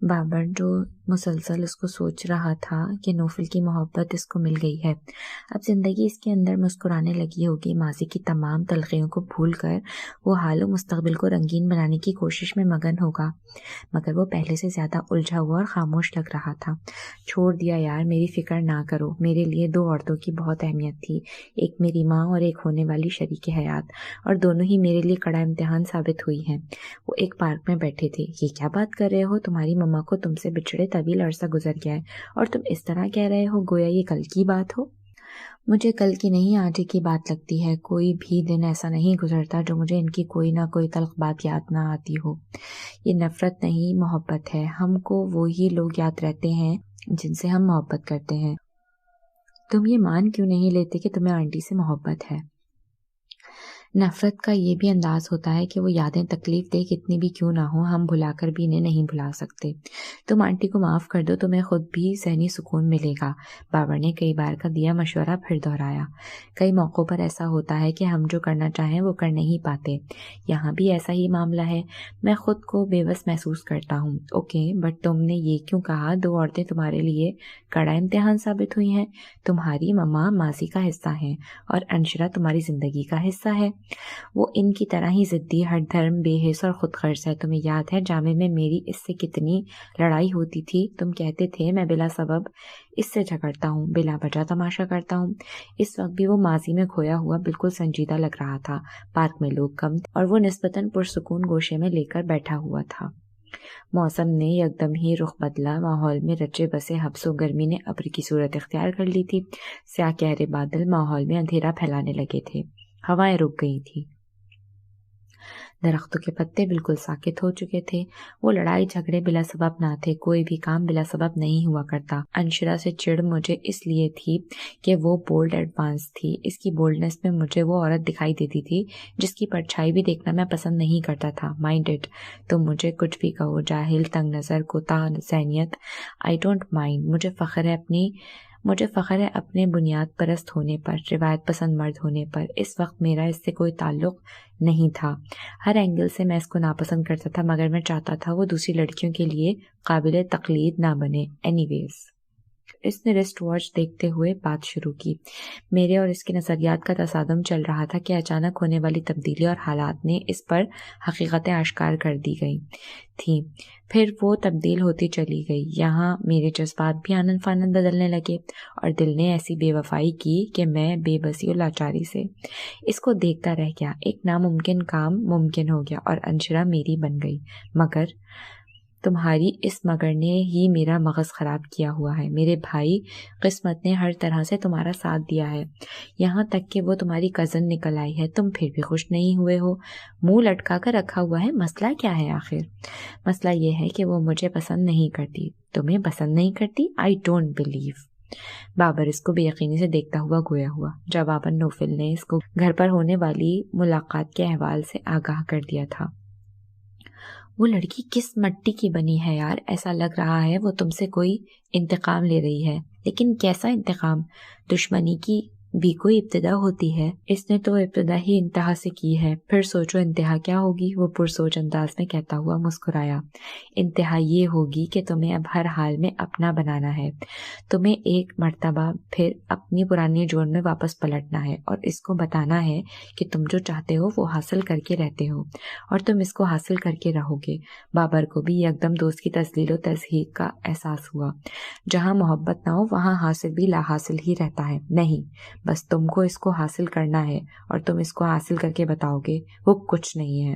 بابر جو مسلسل اس کو سوچ رہا تھا کہ نوفل کی محبت اس کو مل گئی ہے، اب زندگی اس کے اندر مسکرانے لگی ہوگی، ماضی کی تمام تلخیوں کو بھول کر وہ حال و مستقبل کو رنگین بنانے کی کوشش میں مگن ہوگا، مگر وہ پہلے سے زیادہ الجھا ہوا اور خاموش لگ رہا تھا۔ چھوڑ دیا یار، میری فکر نہ کرو، میرے لیے 2 عورتوں کی بہت اہمیت تھی، ایک میری ماں اور ایک ہونے والی شریک حیات، اور دونوں ہی میرے لیے کڑا امتحان ثابت ہوئی ہیں۔ وہ ایک پارک میں بیٹھے تھے۔ یہ کیا بات کر رہے ہو؟ تمہاری ماما کو تم سے بچھڑے طویل عرصہ گزر گیا ہے اور تم اس طرح کہہ رہے ہو گویا یہ کل کی بات ہو۔ مجھے کل کی نہیں آج کی بات لگتی ہے، کوئی بھی دن ایسا نہیں گزرتا جو مجھے ان کی کوئی نہ کوئی تلخ بات یاد نہ آتی ہو۔ یہ نفرت نہیں، محبت ہے، ہم کو وہی لوگ یاد رہتے ہیں جن سے ہم محبت کرتے ہیں۔ تم یہ مان کیوں نہیں لیتے کہ تمہیں آنٹی سے محبت ہے؟ نفرت کا یہ بھی انداز ہوتا ہے کہ وہ یادیں تکلیف دہ کتنی بھی کیوں نہ ہوں، ہم بھلا کر بھی انہیں نہیں بھلا سکتے۔ تم آنٹی کو معاف کر دو، تمہیں خود بھی ذہنی سکون ملے گا۔ بابر نے کئی بار کا دیا مشورہ پھر دہرایا۔ کئی موقعوں پر ایسا ہوتا ہے کہ ہم جو کرنا چاہیں وہ کر نہیں پاتے، یہاں بھی ایسا ہی معاملہ ہے۔ میں خود کو بے بس محسوس کرتا ہوں۔ اوکے، بٹ تم نے یہ کیوں کہا 2 عورتیں تمہارے لیے کڑا امتحان ثابت ہوئی ہیں؟ تمہاری ماما ماضی کا حصہ ہیں اور انشرا تمہاری زندگی کا حصہ ہے۔ وہ ان کی طرح ہی ضدی، ہر دھرم، بے حس اور خود غرض ہے۔ تمہیں یاد ہے جامع میں میری اس سے کتنی لڑائی ہوتی تھی؟ تم کہتے تھے میں بلا سبب اس سے جھگڑتا ہوں، بلا وجہ تماشا کرتا ہوں۔ اس وقت بھی وہ ماضی میں کھویا ہوا بالکل سنجیدہ لگ رہا تھا۔ پارک میں لوگ کم اور وہ نسبتاً پرسکون گوشے میں لے کر بیٹھا ہوا تھا۔ موسم نے یکدم ہی رخ بدلا، ماحول میں رچے بسے حبس و گرمی نے ابر کی صورت اختیار کر لی تھی۔ سیاہ گہرے بادل ماحول میں اندھیرا پھیلانے لگے تھے، ہوائیں رک گئی تھی، درختوں کے پتے بالکل ساکت ہو چکے تھے۔ وہ لڑائی جھگڑے بلا سبب نہ تھے، کوئی بھی کام بلا سبب نہیں ہوا کرتا۔ انشرا سے چڑ مجھے اس لیے تھی کہ وہ بولڈ ایڈوانس تھی، اس کی بولڈنس میں مجھے وہ عورت دکھائی دیتی تھی جس کی پرچھائی بھی دیکھنا میں پسند نہیں کرتا تھا۔ مائنڈ اٹ، تم مجھے کچھ بھی کہو، جاہل، تنگ نظر، کوتاہ ذہنیت، آئی ڈونٹ مائنڈ۔ مجھے فخر ہے اپنے بنیاد پرست ہونے پر، روایت پسند مرد ہونے پر۔ اس وقت میرا اس سے کوئی تعلق نہیں تھا، ہر اینگل سے میں اس کو ناپسند کرتا تھا، مگر میں چاہتا تھا وہ دوسری لڑکیوں کے لیے قابل تقلید نہ بنے۔ اینی ویز، اس نے ریسٹ واچ دیکھتے ہوئے بات شروع کی۔ میرے اور اس کے نظریات کا تصادم چل رہا تھا کہ اچانک ہونے والی تبدیلی اور حالات نے اس پر حقیقتیں آشکار کر دی گئی تھیں، پھر وہ تبدیل ہوتی چلی گئی۔ یہاں میرے جذبات بھی آنن فانن بدلنے لگے اور دل نے ایسی بے وفائی کی کہ میں بے بسی و لاچاری سے اس کو دیکھتا رہ گیا۔ ایک ناممکن کام ممکن ہو گیا اور انشرا میری بن گئی، مگر تمہاری اس مگر نے ہی میرا مغز خراب کیا ہوا ہے۔ میرے بھائی، قسمت نے ہر طرح سے تمہارا ساتھ دیا ہے، یہاں تک کہ وہ تمہاری کزن نکل آئی ہے، تم پھر بھی خوش نہیں ہوئے ہو، منہ لٹکا کر رکھا ہوا ہے۔ مسئلہ کیا ہے آخر؟ مسئلہ یہ ہے کہ وہ مجھے پسند نہیں کرتی۔ تمہیں پسند نہیں کرتی؟ I don't believe. بابر اس کو بے یقینی سے دیکھتا ہوا گویا ہوا۔ جواباً نوفل نے اس کو گھر پر ہونے والی ملاقات کے احوال سے آگاہ کر دیا تھا۔ وہ لڑکی کس مٹی کی بنی ہے یار، ایسا لگ رہا ہے وہ تم سے کوئی انتقام لے رہی ہے، لیکن کیسا انتقام؟ دشمنی کی بھی کوئی ابتدا ہوتی ہے، اس نے تو ابتدا ہی انتہا سے کی ہے، پھر سوچو انتہا کیا ہوگی۔ وہ پرسوچ انداز میں کہتا ہوا مسکرایا۔ انتہا یہ ہوگی کہ تمہیں اب ہر حال میں اپنا بنانا ہے، تمہیں ایک مرتبہ پھر اپنی پرانی جوڑ میں واپس پلٹنا ہے اور اس کو بتانا ہے کہ تم جو چاہتے ہو وہ حاصل کر کے رہتے ہو اور تم اس کو حاصل کر کے رہو گے۔ بابر کو بھی یکدم دوست کی تذلیل و تضحیک کا احساس ہوا۔ جہاں محبت نہ ہو وہاں حاصل بھی لا حاصل ہی رہتا ہے۔ نہیں، بس تم کو اس کو حاصل کرنا ہے اور تم اس کو حاصل کر کے بتاؤ گے وہ کچھ نہیں ہے۔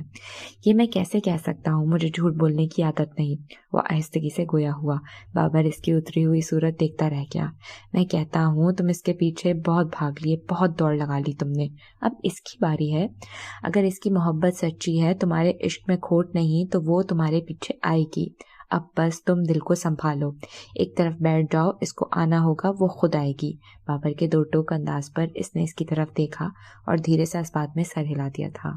یہ میں کیسے کہہ سکتا ہوں، مجھے جھوٹ بولنے کی عادت نہیں۔ وہ آہستگی سے گویا ہوا۔ بابر اس کی اتری ہوئی صورت دیکھتا رہ گیا۔ میں کہتا ہوں تم اس کے پیچھے بہت بھاگ لیے، بہت دوڑ لگا لی تم نے، اب اس کی باری ہے۔ اگر اس کی محبت سچی ہے، تمہارے عشق میں کھوٹ نہیں، تو وہ تمہارے پیچھے آئے گی۔ اب بس تم دل کو سنبھالو، ایک طرف بیٹھ جاؤ، اس کو آنا ہوگا، وہ خود آئے گی۔ بابر کے دو ٹوک انداز پر اس نے اس کی طرف دیکھا اور دھیرے سے اس بات میں سر ہلا دیا تھا۔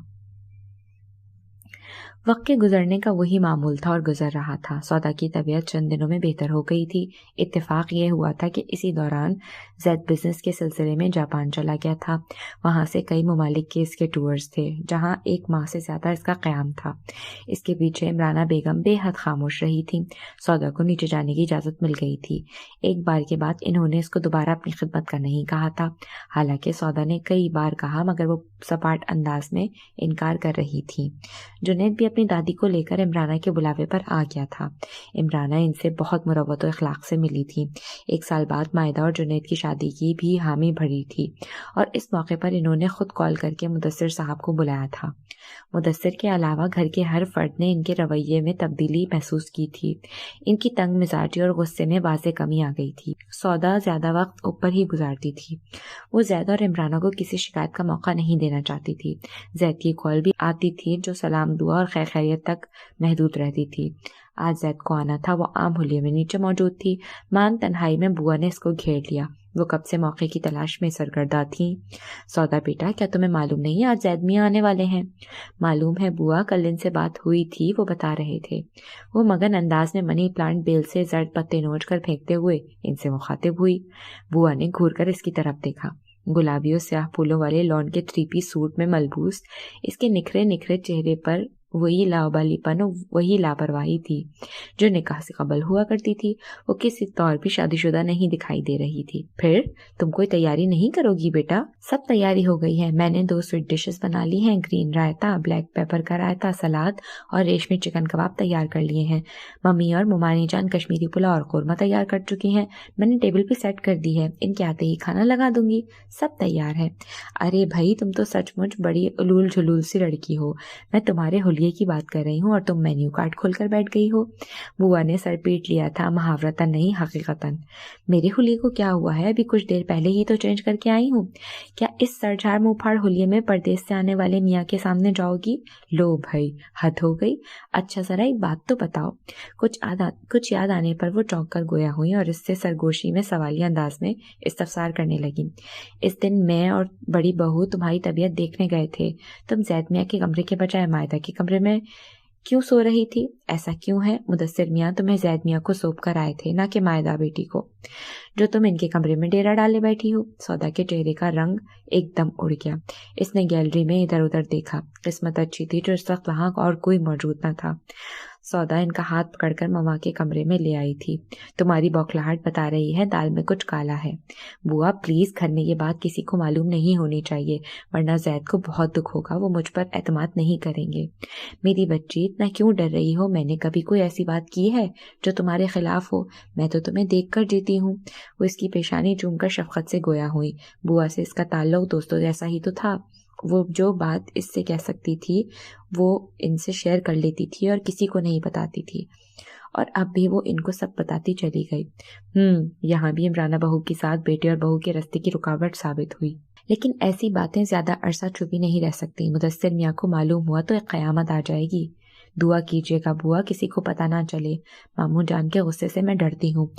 वक्त के गुजरने का वही मामूल था और गुजर रहा था। सौदा की तबीयत चंद दिनों में बेहतर हो गई थी। इत्तेफाक ये हुआ था कि इसी दौरान जैद बिजनेस के सिलसिले में जापान चला गया था। वहाँ से कई ममालिक के इसके टूर्स थे, जहाँ 1 माह से ज़्यादा इसका क़याम था। इसके पीछे इमराना बेगम बेहद खामोश रही थी। सौदा को नीचे जाने की इजाज़त मिल गई थी। एक बार के बाद इन्होंने इसको दोबारा अपनी खिदमत का नहीं कहा था। हालांकि सौदा ने कई बार कहा, मगर वो सपाट अंदाज में इनकार कर रही थी। जुनैद भी अपनी दादी को लेकर इमराना के बुलावे पर आ गया था। इमराना इनसे बहुत मुरव्वत और इखलाक से मिली थी। 1 साल बाद मायदा और जुनैद की शादी की भी हामी भरी थी और इस मौके पर इन्होंने खुद कॉल करके मुदस्सिर साहब को बुलाया था। मुदस्सिर के अलावा घर के हर फर्द ने इनके रवैये में तब्दीली महसूस की थी। इनकी तंग मिजाजी और गुस्से में वाज़े कमी आ गई थी। सौदा ज़्यादा वक्त ऊपर ही गुजारती थी। वो ज़ैद और इमराना को किसी शिकायत का मौका नहीं देना चाहती थी। ज़ैद की कॉल भी आती थी, जो सलाम दुआ और खैरियत तक महदूद रहती थी। आज जैद को आना था। वो आम हुलिये में नीचे मौजूद थी। मान तन्हाई में बुआ ने इसको घेर लिया। वो कब से मौके की तलाश में सरगर्दा थी। सौदा बेटा, क्या तुम्हें मालूम नहीं आज जैद मियाँ आने वाले हैं? मालूम है बुआ, कल इनसे बात हुई थी, वो बता रहे थे। वो मगन अंदाज में मनी प्लांट बेल से जर्द पत्ते नोच कर फेंकते हुए इनसे मुखातिब हुई। बुआ ने घूर कर इसकी तरफ देखा। गुलाबी और स्याह फूलों वाले लॉन के 3 पीस सूट में मलबूस इसके निखरे निखरे चेहरे पर वही लावालिपन और वही लापरवाही थी जो निकाह से कबल हुआ करती थी। वो किसी तौर भी शादीशुदा नहीं दिखाई दे रही थी। फिर तुम कोई तैयारी नहीं करोगी बेटा? सब तैयारी हो गई है। मैंने 2 स्वीट डिशेस बना ली हैं। ग्रीन रायता, ब्लैक पेपर का रायता, सलाद और रेशमी चिकन कबाब तैयार कर लिए हैं। मम्मी और मुमानी जान कश्मीरी पुलाव और कौरमा तैयार कर चुकी हैं। मैंने टेबल भी सेट कर दी है। इनके आते ही खाना लगा दूंगी। सब तैयार है। अरे भाई, तुम तो सचमुच बड़ी उलूल झुलूल सी लड़की हो। मैं तुम्हारे हुलिये की बात कर रही हूँ और तुम मेन्यू कार्ड खोलकर बैठ गई हो। बुआ ने सर पीट लिया था, मुहावरतन नहीं हकीकतन। मेरे हुलिये को क्या हुआ है? अभी कुछ देर पहले ही तो चेंज करके आई हूँ। क्या इस सरझार मुँह फाड़ हुलिये में परदेश से आने वाले मियाँ के सामने जाओगी? लो भाई, हद हो गई। अच्छा जरा एक बात तो बताओ। कुछ याद आने पर वो चौंक कर गोया हुई और इससे सरगोशी में सवालिया अंदाज में इस्तफसार करने लगी। इस दिन मैं और बड़ी बहू तुम्हारी तबीयत देखने गए थे। तुम जैद मियाँ के कमरे के बजाय मायदा के कमरे में क्यों सो रही थी? ऐसा क्यों है? मुदस्सिर मियाँ तुम्हें जैद मियाँ को सौंप कर आए थे, ना कि मायदा बेटी को, जो तुम इनके कमरे में डेरा डाले बैठी हो। सौदा के चेहरे का रंग एकदम उड़ गया। इसने गैलरी में इधर उधर देखा। किस्मत अच्छी थी जो इस वक्त वहां और कोई मौजूद न था। सौदा इनका हाथ पकड़कर ममा के कमरे में ले आई थी। तुम्हारी बौखलाहट बता रही है दाल में कुछ काला है। बुआ प्लीज, घर में ये बात किसी को मालूम नहीं होनी चाहिए, वरना जैद को बहुत दुख होगा। वो मुझ पर एतमाद नहीं करेंगे। मेरी बच्ची, इतना क्यों डर रही हो? मैंने कभी कोई ऐसी बात की है जो तुम्हारे खिलाफ हो? मैं तो तुम्हें देख कर जीती हूँ। वो इसकी पेशानी चूमकर शफकत से गोया हुई। बुआ से इसका ताल्लुक दोस्तों जैसा ही तो था। वो जो बात इससे कह सकती थी वो इनसे शेयर कर लेती थी और किसी को नहीं बताती थी, और अब भी वो इनको सब बताती चली गई। यहाँ भी इमराना बहू के साथ बेटे और बहू के रास्ते की रुकावट साबित हुई। लेकिन ऐसी बातें ज्यादा अरसा छुपी नहीं रह सकती। मुदस्सिर मियाँ को मालूम हुआ तो एक कयामत आ जाएगी। दुआ कीजिएगा बुआ, किसी को पता ना चले। मामू जान के गुस्से से मैं डरती हूँ।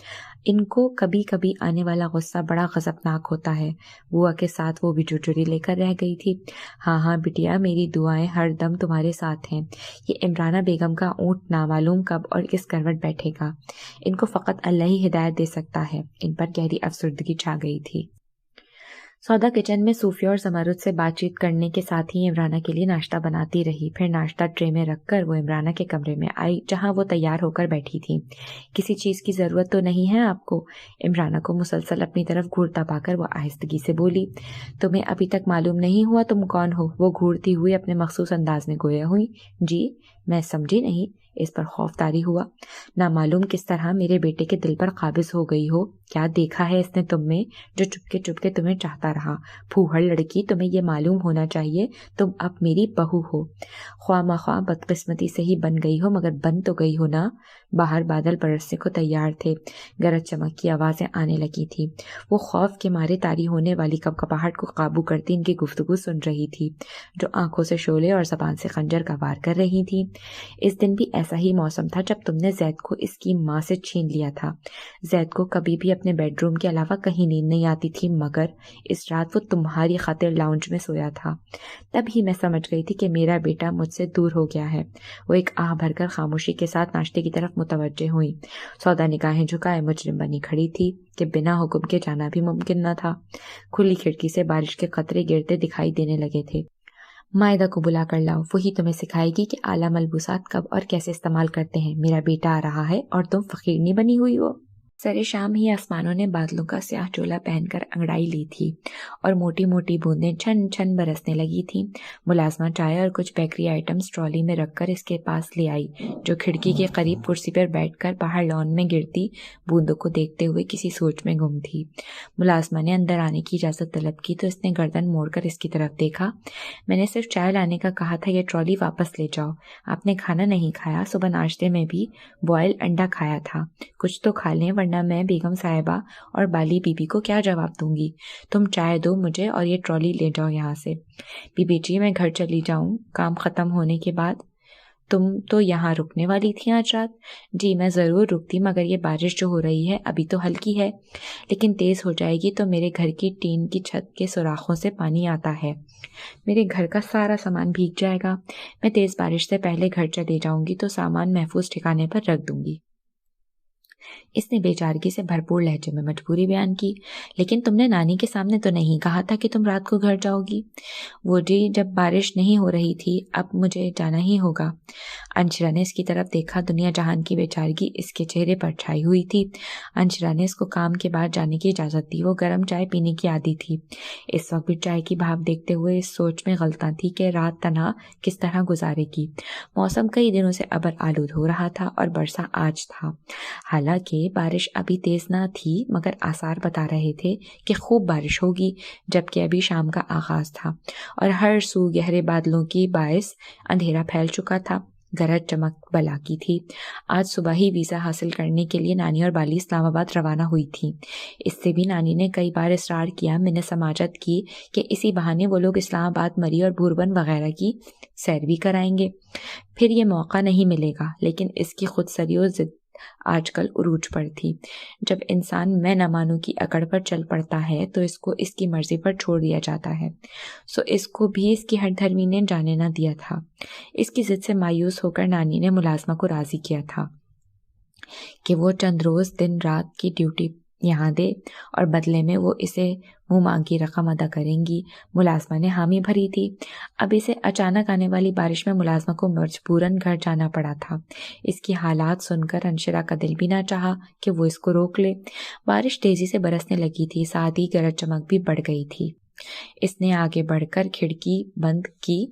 इनको कभी कभी आने वाला गुस्सा बड़ा गजबनाक होता है। बुआ के साथ वो भी चुचुरी लेकर रह गई थी। हाँ हाँ बिटिया, मेरी दुआएं हर दम तुम्हारे साथ हैं। ये इमराना बेगम का ऊँट नामालूम कब और किस करवट बैठेगा, इनको फकत अल्लाह ही हिदायत दे सकता है। इन पर गहरी अफसुर्दगी छा गई थी। सौदा किचन में सूफिया और जमारुद से बातचीत करने के साथ ही इमराना के लिए नाश्ता बनाती रही। फिर नाश्ता ट्रे में रखकर वो इमराना के कमरे में आई, जहां वो तैयार होकर बैठी थी। किसी चीज़ की ज़रूरत तो नहीं है आपको? इमराना को मुसलसल अपनी तरफ घूरता पाकर वो आहिस्तगी से बोली। तुम्हें अभी तक मालूम नहीं हुआ तुम कौन हो? वो घूरती हुई अपने मखसूस अंदाज में गोया हुई। जी, मैं समझी नहीं। इस पर खौफ तारी हुआ। ना मालूम किस तरह मेरे बेटे के दिल पर काबिज हो गई हो। क्या देखा है इसने तुम में जो चुपके चुपके तुम्हें चाहता रहा? फूहड़ लड़की, तुम्हें ये मालूम होना चाहिए तुम अब मेरी बहू हो। ख्वाह मख्वाह बदकिस्मती से ही बन गई हो, मगर बन तो गई हो ना। बाहर बादल बरसने को तैयार थे। गरज चमक की आवाज़ें आने लगी थी। वो खौफ के मारे तारी होने वाली कपकपाहट को काबू करती इनकी गुफ्तगू सुन रही थी, जो आंखों से शोले और ज़बान से खंजर का वार कर रही थी। इस दिन भी ऐसा ही मौसम था जब तुमने जैद को इसकी माँ से छीन लिया था। जैद को कभी भी अपने बेडरूम के अलावा कहीं नींद नहीं आती थी, मगर इस रात वो तुम्हारी खातिर लाउंज में सोया था। तभी मैं समझ गई थी कि मेरा बेटा मुझसे दूर हो गया है। वो एक आह भरकर खामोशी के साथ नाश्ते की तरफ मुतवज्जे हुई। सौदा निगाहें झुकाए मुजरिम बनी खड़ी थी कि बिना हुक्म के जाना भी मुमकिन न था। खुली खिड़की से बारिश के कतरे गिरते दिखाई देने लगे थे। मायदा को बुला कर लाओ, वही तुम्हें सिखाएगी कि आला मलबूसात कब और कैसे इस्तेमाल करते हैं। मेरा बेटा आ रहा है और तुम फकीरनी बनी हुई हो। सरे शाम ही आसमानों ने बादलों का स्याह चोला पहनकर अंगड़ाई ली थी और मोटी मोटी बूंदें छन छन बरसने लगी थी। मुलाजमा चाय और कुछ बेकरी आइटम्स ट्रॉली में रखकर इसके पास ले आई, जो खिड़की के करीब कुर्सी पर बैठकर बाहर लॉन में गिरती बूंदों को देखते हुए किसी सोच में गुम थी। मुलाजमा ने अंदर आने की इजाज़त तलब की तो इसने गर्दन मोड़कर इसकी तरफ देखा। मैंने सिर्फ चाय लाने का कहा था, ये ट्रॉली वापस ले जाओ। आपने खाना नहीं खाया, सुबह नाश्ते में भी बॉयल अंडा खाया था। कुछ तो खा लें, वरना मैं बेगम साहिबा और बाली बीबी को क्या जवाब दूंगी। तुम चाय दो मुझे और ये ट्रॉली ले जाओ यहाँ से। बीबी जी, मैं घर चली जाऊं काम खत्म होने के बाद? तुम तो यहाँ रुकने वाली थी आज रात? जी मैं ज़रूर रुकती, मगर ये बारिश जो हो रही है अभी तो हल्की है, लेकिन तेज़ हो जाएगी तो मेरे घर की टीन की छत के सुराखों से पानी आता है। मेरे घर का सारा सामान भीग जाएगा। मैं तेज़ बारिश से पहले घर चली जाऊंगी तो सामान महफूज ठिकाने पर रख दूंगी। इसने बेचारगी से भरपूर लहजे में मजबूरी बयान की। लेकिन तुमने नानी के सामने तो नहीं कहा था कि तुम रात को घर जाओगी? वो जी, जब बारिश नहीं हो रही थी, अब मुझे जाना ही होगा। अंशरा ने इसकी तरफ देखा। दुनिया जहान की बेचारगी इसके चेहरे पर छाई हुई थी। अंशरा ने इसको काम के बाद जाने की इजाज़त दी। वो गर्म चाय पीने की आदी थी। इस वक्त भी चाय की भाप देखते हुए इस सोच में गलता थी कि रात तन्हा किस तरह गुजारेगी। मौसम कई दिनों से अबर आलूद हो रहा था और बरसा आज था। हालांकि बारिश अभी तेज ना थी, मगर आसार बता रहे थे कि खूब बारिश होगी, जबकि अभी शाम का आगाज था और हर सू गहरे बादलों की बायस अंधेरा फैल चुका था। गरज चमक बला की थी। आज सुबह ही वीज़ा हासिल करने के लिए नानी और बाली इस्लामाबाद रवाना हुई थी। इससे भी नानी ने कई बार इसरार किया, मैंने समाजत की कि इसी बहाने वो लोग इस्लामाबाद, मरी और भूरबन वगैरह की सैर भी कराएंगे। फिर ये मौका नहीं मिलेगा, लेकिन इसकी खुदसरी और जिद आजकल उरूज पर थी। जब इंसान मैं न मानू की अकड़ पर चल पड़ता है तो इसको इसकी मर्जी पर छोड़ दिया जाता है। सो इसको भी इसकी हठधर्मी ने जाने न दिया था। इसकी जिद से मायूस होकर नानी ने मुलाजमा को राजी किया था कि वो चंद रोज दिन रात की ड्यूटी यहाँ दे और बदले में वो इसे मुँह मांगी रकम अदा करेंगी। मुलाजमा ने हामी भरी थी। अब इसे अचानक आने वाली बारिश में मुलाजमा को मजबूरन घर जाना पड़ा था। इसकी हालात सुनकर अंशरा का दिल भी ना चाहा कि वो इसको रोक ले। बारिश तेजी से बरसने लगी थी, साथ ही गरज चमक भी बढ़ गई थी। इसने आगे बढ़कर खिड़की बंद की,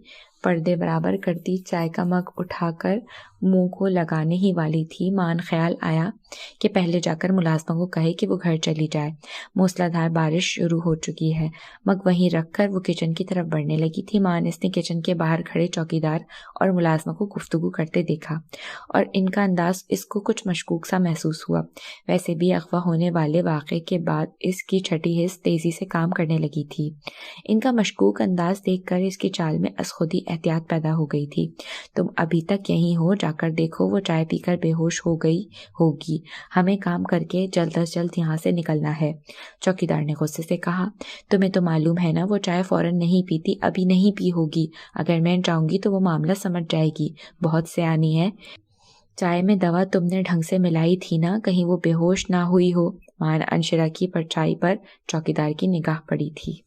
पर्दे बराबर करती चाय का मग उठाकर मुंह को लगाने ही वाली थी। मान ख्याल आया कि पहले जाकर मुलाजमा को कहे कि वो घर चली जाए। मूसलाधार बारिश शुरू हो चुकी है। मग वहीं रखकर वो किचन की तरफ बढ़ने लगी थी। मान इसने किचन के बाहर खड़े चौकीदार और मुलाजमा को गुफ्तगू करते देखा और इनका अंदाज इसको कुछ मशकूक सा महसूस हुआ। वैसे भी अगवा होने वाले वाक़े के बाद इसकी छठी हिस्स तेजी से काम करने लगी थी। इनका मशकूक अंदाज देखकर इसकी चाल में खुदी एहतियात पैदा हो गई थी। तुम अभी तक यहीं हो, जाकर देखो, वो चाय पीकर बेहोश हो गई होगी। हमें काम करके जल्द अज जल्द यहाँ से निकलना है। चौकीदार ने गुस्से से कहा। तुम्हें तो मालूम है ना, वो चाय फौरन नहीं पीती, अभी नहीं पी होगी। अगर मैं जाऊंगी तो वो मामला समझ जाएगी। बहुत सयानी है। चाय में दवा तुमने ढंग से मिलाई थी ना, कहीं वो बेहोश ना हुई हो। मान अंशरा की परछाई पर चौकीदार की निगाह पड़ी थी।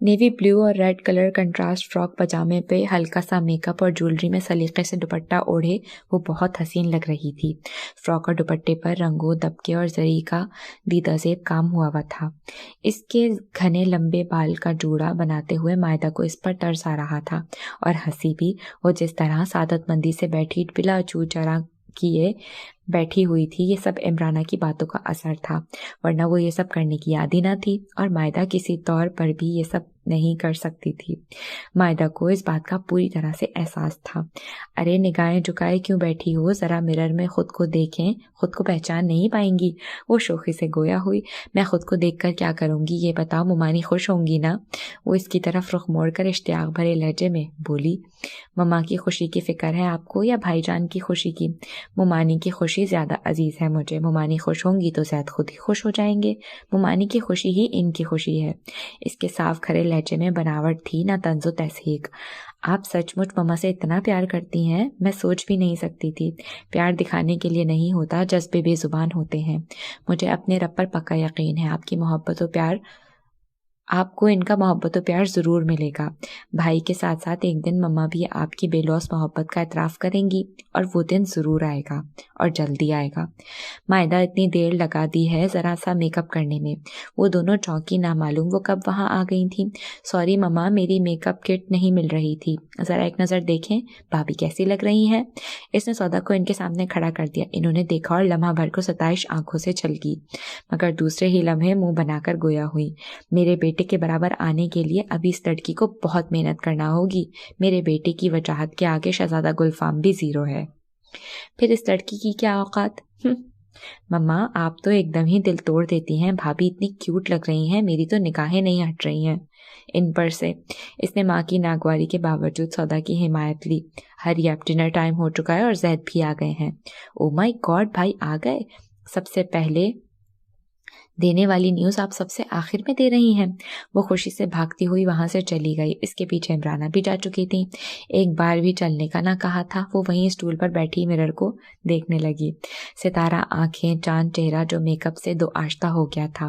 नेवी ब्लू और रेड कलर कंट्रास्ट फ्रॉक पजामे पे हल्का सा मेकअप और ज्वेलरी में सलीके से दुपट्टा ओढ़े वो बहुत हसीन लग रही थी। फ्रॉक और दुपट्टे पर रंगों, दबके और जरी का दीदाजेब काम हुआ हुआ था। इसके घने लंबे बाल का जूड़ा बनाते हुए मायदा को इस पर तरस आ रहा था और हंसी भी। वो जिस तरह सादतमंदी से बैठी बिला चू चरा किए बैठी हुई थी। ये सब इमराना की बातों का असर था, वरना वो ये सब करने की आदी ना थी और मायदा किसी तौर पर भी ये सब नहीं कर सकती थी। मायदा को इस बात का पूरी तरह से एहसास था। अरे निगाहें झुकाए क्यों बैठी हो, जरा मिरर में खुद को देखें, खुद को पहचान नहीं पाएंगी। वो शोखी से गोया हुई। मैं खुद को देखकर क्या करूंगी ये बताओ, मुमानी खुश होंगी ना? वो इसकी तरफ रुख मोड़कर इश्तियाक भरे लहजे में बोली, मम्मा की खुशी की फिक्र है आपको या भाईजान की खुशी की? मुमानी की खुशी ज्यादा अजीज है मुझे। मुमानी खुश होंगी तो ज़ैद खुद ही खुश हो जाएंगे। मुमानी की खुशी ही इनकी खुशी है। इसके साफ खरे लहजे में बनावट थी ना तंजो तहसीक। आप सचमुच मम्मा से इतना प्यार करती हैं? मैं सोच भी नहीं सकती थी। प्यार दिखाने के लिए नहीं होता, जज्बे बेजुबान होते हैं। मुझे अपने रब पर पक्का यकीन है आपकी मोहब्बत और प्यार, आपको इनका मोहब्बत और प्यार ज़रूर मिलेगा। भाई के साथ साथ एक दिन मम्मा भी आपकी बेलौस मोहब्बत का एतराफ़ करेंगी और वो दिन ज़रूर आएगा और जल्दी आएगा। मायदा इतनी देर लगा दी है ज़रा सा मेकअप करने में। वो दोनों चौंकी, ना मालूम वो कब वहाँ आ गई थी। सॉरी मम्मा, मेरी मेकअप किट नहीं मिल रही थी, ज़रा एक नज़र देखें भाभी कैसी लग रही हैं। इसने सौदा को इनके सामने खड़ा कर दिया। इन्होंने देखा और लम्हा भर को सताइश आंखों से छलकी, मगर दूसरे ही लम्हे मुंह बनाकर गोया हुई। मेरे बेटे के बराबर आने के लिए अभी इस लड़की को बहुत मेहनत करना होगी। मेरे बेटे की वजाहत के आगे शहजादा गुलफाम भी जीरो है। फिर इस लड़की की क्या औकात? मम्मा आप तो एकदम ही दिल तोड़ देती हैं। भाभी इतनी क्यूट लग रही हैं, मेरी तो निगाहें नहीं हट रही हैं इन पर से। इसने माँ की नागवारी के बावजूद सौदा की हिमायत ली। हरी अब डिनर टाइम हो चुका है और जैद भी आ गए हैं। ओ माय गॉड, भाई आ गए। सबसे पहले देने वाली न्यूज़ आप सबसे आखिर में दे रही हैं। वो खुशी से भागती हुई वहां से चली गई। इसके पीछे इमराना भी जा चुकी थी। एक बार भी चलने का ना कहा था। वो वहीं स्टूल पर बैठी मिरर को देखने लगी। सितारा आंखें, चांद चेहरा जो मेकअप से दो आश्ता हो गया था।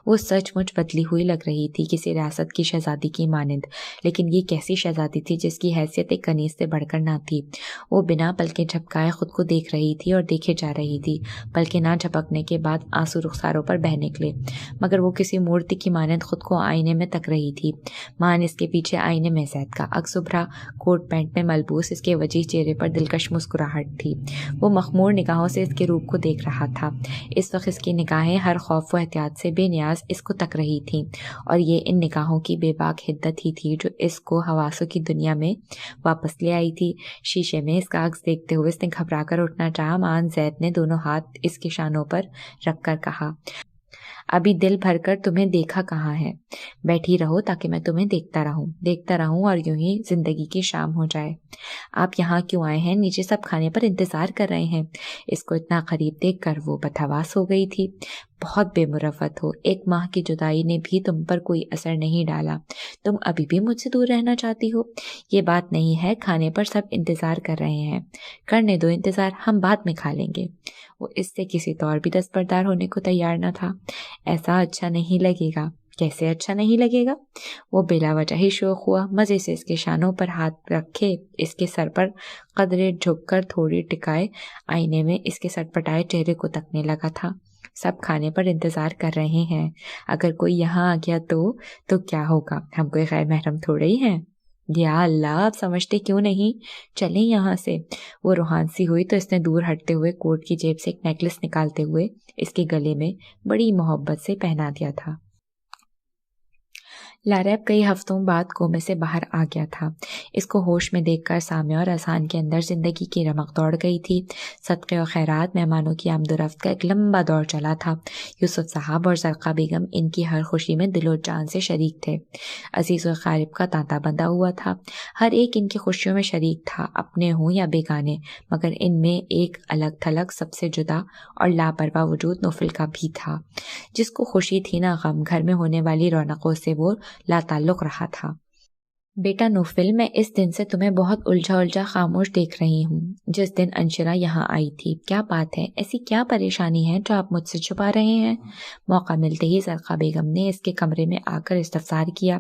वो सचमुच बदली हुई लग रही थी, किसी रियासत की शहजादी की मानंद। लेकिन ये कैसी शहजादी थी जिसकी हैसियत एक कनीज से बढ़कर ना थी। वो बिना पलकें झपकाए खुद को देख रही थी और देखे जा रही थी। पलकें ना झपकने के बाद आंसू रुखसारों पर बहने निकले, मगर वो किसी मूर्ति की मानंद खुद को आईने में तक रही थी। मान इसके पीछे आईने में जैद का अक्स उभरा, कोट पैंट में मलबूस इसके वजीह चेहरे पर दिलकश मुस्कुराहट थी। वो मखमूर निगाहों से इसके रूप को देख रहा था। इस वक्त इसकी निगाहें हर खौफ व एहतियात से बेनियाज इसको तक रही थीं, और ये इन निगाहों की बेबाक हिद्दत ही थी जो इसको हवासों की दुनिया में वापस ले आई थी। शीशे में इसका अक्स देखते हुए इसने घबरा कर उठना चाहा। मान जैद ने दोनों हाथ इसके शानों पर रखकर कहा, अभी दिल भरकर तुम्हें देखा कहाँ है। बैठी रहो ताकि मैं तुम्हें देखता रहूं और यूं ही जिंदगी की शाम हो जाए। आप यहाँ क्यों आए हैं? नीचे सब खाने पर इंतजार कर रहे हैं। इसको इतना करीब देखकर वो बदहवास हो गई थी। बहुत बेमुरफ़त हो। एक माह की जुदाई ने भी तुम पर कोई असर नहीं डाला। तुम अभी भी मुझसे दूर रहना चाहती हो? ये बात नहीं है, खाने पर सब इंतज़ार कर रहे हैं। करने दो इंतज़ार, हम बाद में खा लेंगे। वो इससे किसी तौर भी दस्तबरदार होने को तैयार न था। ऐसा अच्छा नहीं लगेगा। कैसे अच्छा नहीं लगेगा? वो बिला वजह ही शौक हुआ। मज़े से इसके शानों पर हाथ रखे, इसके सर पर कदरे झुककर थोड़ी टिकाए, आईने में इसके सटपटाए चेहरे को तकने लगा था। सब खाने पर इंतजार कर रहे हैं। अगर कोई यहाँ आ गया तो क्या होगा? हम कोई गैर महरम थोड़े ही हैं। या अल्लाह, आप समझते क्यों नहीं? चलें यहाँ से। वो रूहान सी हुई तो इसने दूर हटते हुए कोट की जेब से एक नेकलेस निकालते हुए इसके गले में बड़ी मोहब्बत से पहना दिया था। लारैब कई हफ्तों बाद कोमे से बाहर आ गया था। इसको होश में देखकर सामिया और अहसान के अंदर जिंदगी की रमक दौड़ गई थी। सदक़े और खैरात, मेहमानों की आमदोरफ्त का एक लंबा दौर चला था। यूसुफ साहब और ज़रक़ा बेगम इनकी हर खुशी में दिलो जान से शरीक थे। अजीज़ और क़ारिब का तांता बंधा हुआ था। हर एक इनकी खुशियों में शरीक था, अपने हों या बेगाने। मगर इनमें एक अलग थलग, सबसे जुदा और लापरवाह वजूद नौफिल का भी था। जिसको खुशी थी ना गम, घर में होने वाली रौनकों से वो लाताल्लुक़ रहा था। बेटा नौफिल, मैं इस दिन से तुम्हें बहुत उलझा खामोश देख रही हूँ। जिस दिन अंशिरा यहाँ आई थी, क्या बात है? ऐसी क्या परेशानी है जो आप मुझसे छुपा रहे हैं? मौका मिलते ही ज़रक़ा बेगम ने इसके कमरे में आकर इस्तफ़सार किया।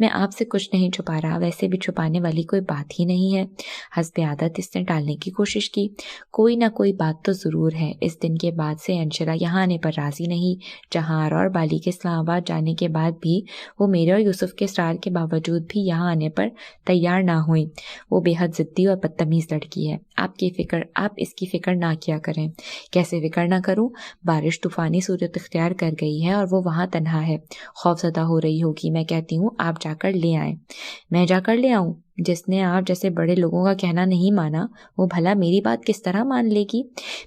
मैं आपसे कुछ नहीं छुपा रहा, वैसे भी छुपाने वाली कोई बात ही नहीं है। हस्बे आदत इसने टालने की कोशिश की। कोई ना कोई बात तो ज़रूर है। इस दिन के बाद से अंशिरा यहाँ आने पर राज़ी नहीं। जहां और बाली के इस्लामाबाद जाने के बाद भी वो मेरे और यूसुफ के इसरार के बावजूद भी यहाँ यहाँ आने पर तैयार ना हुई। वो बेहद ज़िद्दी और बदतमीज़ लड़की है। आप इसकी फ़िक्र ना किया करें। कैसे फ़िक्र ना करूं? बारिश तूफ़ानी सूरत इख्तियार कर गई है और वो वहाँ तन्हा है। खौफज़दा हो रही होगी। मैं कहती हूँ आप जाकर ले आएं। मैं जाकर ले आऊं? जिसने आप जैसे बड़े लोगों का कहना नहीं माना, वो भला मेरी बात किस तरह मान लेगी?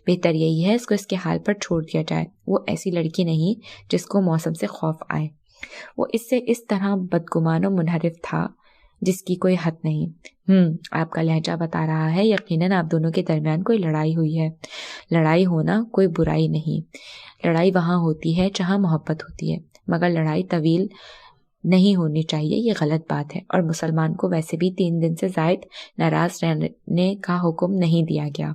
बेहतर यही है इसको इसके हाल पर छोड़ दिया जाए। वो ऐसी लड़की नहीं जिसको मौसम से खौफ आए। वो इससे इस तरह बदगुमान और मुनहरिफ था जिसकी कोई हद नहीं। आपका लहजा बता रहा है यकीनन आप दोनों के दरमियान कोई लड़ाई हुई है। लड़ाई होना कोई बुराई नहीं। लड़ाई वहाँ होती है जहाँ मोहब्बत होती है, मगर लड़ाई तवील नहीं होनी चाहिए, ये गलत बात है। और मुसलमान को वैसे भी 3 दिन से ज़ायद नाराज रहने का हुक्म नहीं दिया गया।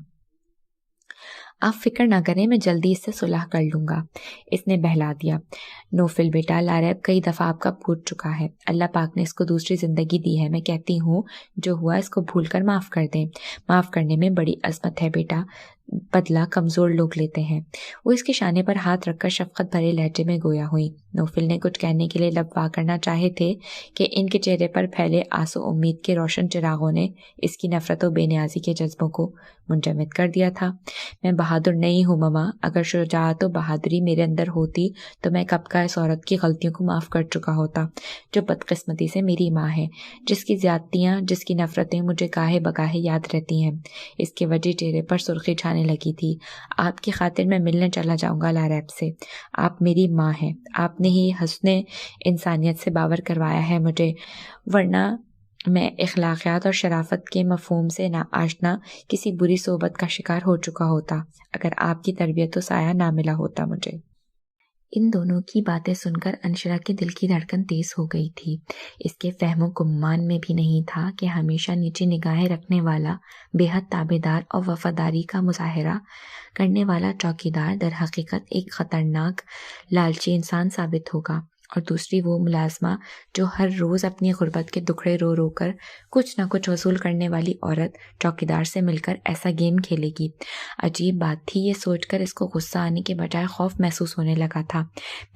आप फिक्र ना करें, मैं जल्दी इससे सुलह कर लूँगा। इसने बहला दिया। नोफिल बेटा, लारैब कई दफ़ा आपका पूछ चुका है। अल्लाह पाक ने इसको दूसरी ज़िंदगी दी है। मैं कहती हूँ जो हुआ इसको भूल कर माफ़ कर दें। माफ़ करने में बड़ी अज़मत है बेटा, बदला कमज़ोर लोग लेते हैं। वो इसके शाने पर हाथ रखकर शफ़क़त भरे लहजे में गोया हुई। नोफिल ने कुछ कहने के लिए लब वाह करना चाहे थे कि इनके चेहरे पर फैले आंसू उम्मीद के रोशन चिरागों ने इसकी नफ़रत और बेनियाज़ी के जज्बों को मुंजमद कर दिया था। मैं बहादुर नहीं हूँ ममा, अगर शुजाअत और बहादुरी मेरे अंदर होती तो मैं कब का इस औरत की गलतियों को माफ़ कर चुका होता, जो बदकिस्मती से मेरी माँ है, जिसकी ज़्यादतियाँ, जिसकी नफ़रतें मुझे काहे बकाहे याद रहती हैं। इसके वजह चेहरे पर सुर्खी छाने लगी थी। आपकी खातिर मैं मिलने चला जाऊंगा लारैब से। आप मेरी माँ हैं। आपने ही हस्ने इंसानियत से बावर करवाया है मुझे, वरना मैं इखलाकियात और शराफत के मफहूम से ना आशना किसी बुरी सोबत का शिकार हो चुका होता, अगर आपकी तरबियत तो साया ना मिला होता मुझे। इन दोनों की बातें सुनकर अंशरा के दिल की धड़कन तेज हो गई थी। इसके फहमो गुमान में भी नहीं था कि हमेशा नीचे निगाहें रखने वाला, बेहद ताबेदार और वफादारी का मुजाहरा करने वाला चौकीदार दर हकीकत एक खतरनाक लालची इंसान साबित होगा, और दूसरी वो मुलाजमा जो हर रोज़ अपनी गुर्बत के दुखड़े रो रो कर कुछ ना कुछ वसूल करने वाली औरत चौकीदार से मिलकर ऐसा गेम खेलेगी। अजीब बात थी, ये सोचकर इसको गुस्सा आने के बजाय खौफ महसूस होने लगा था।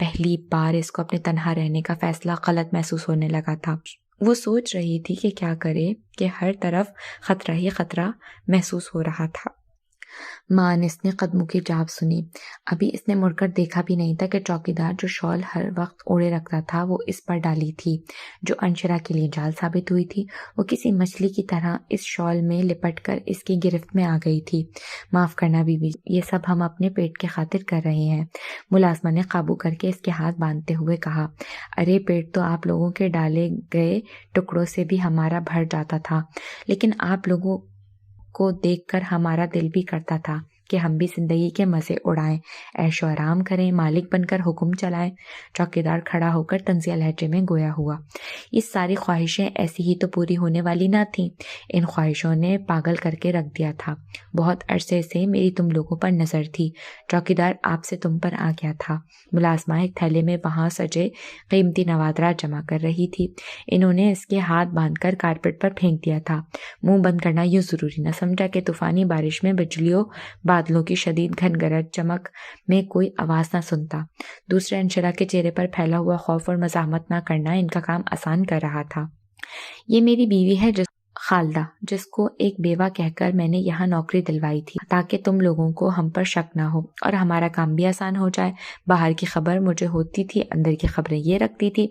पहली बार इसको अपने तन्हा रहने का फैसला गलत महसूस होने लगा था। वो सोच रही थी कि क्या करे कि हर तरफ खतरा ही खतरा महसूस हो रहा था। माँ ने इसने कदमों की जाप सुनी। अभी इसने मुड़कर देखा भी नहीं था कि चौकीदार जो शॉल हर वक्त ओढ़े रखता था वो इस पर डाली थी, जो अंशरा के लिए जाल साबित हुई थी। वो किसी मछली की तरह इस शॉल में लिपटकर इसकी गिरफ्त में आ गई थी। माफ़ करना बीबी, ये सब हम अपने पेट के खातिर कर रहे हैं, मुलाजमा ने काबू करके इसके हाथ बांधते हुए कहा। अरे पेट तो आप लोगों के डाले गए टुकड़ों से भी हमारा भर जाता था, लेकिन आप लोगों को देखकर हमारा दिल भी करता था कि हम भी जिंदगी के मज़े उड़ाएं, ऐशो आराम करें, मालिक बनकर हुक्म चलाएं। चौकीदार खड़ा होकर तंजिया लहजे में गोया हुआ। ये सारी ख्वाहिशें ऐसी ही तो पूरी होने वाली ना थीं। इन ख्वाहिशों ने पागल करके रख दिया था। बहुत अरसे से मेरी तुम लोगों पर नज़र थी। चौकीदार आपसे तुम पर आ गया था। मुलाजमा एक थैले में वहाँ सजे कीमती नवादरात जमा कर रही थी। इन्होंने इसके हाथ बांधकर कारपेट पर फेंक दिया था। मुंह बंद करना यूँ ज़रूरी न समझा कि तूफ़ानी बारिश में बिजलियों बादलों की शदीद घन गरज चमक में कोई आवाज़ ना सुनता। दूसरे अंशरा के चेहरे पर फैला हुआ खौफ और मज़ाहमत ना करना इनका काम आसान कर रहा था। ये मेरी बीवी है खालदा, जिसको एक बेवा कहकर मैंने यहाँ नौकरी दिलवाई थी, ताकि तुम लोगों को हम पर शक ना हो और हमारा काम भी आसान हो जाए। बाहर की खबर मुझे होती थी, अंदर की खबरें ये रखती थी।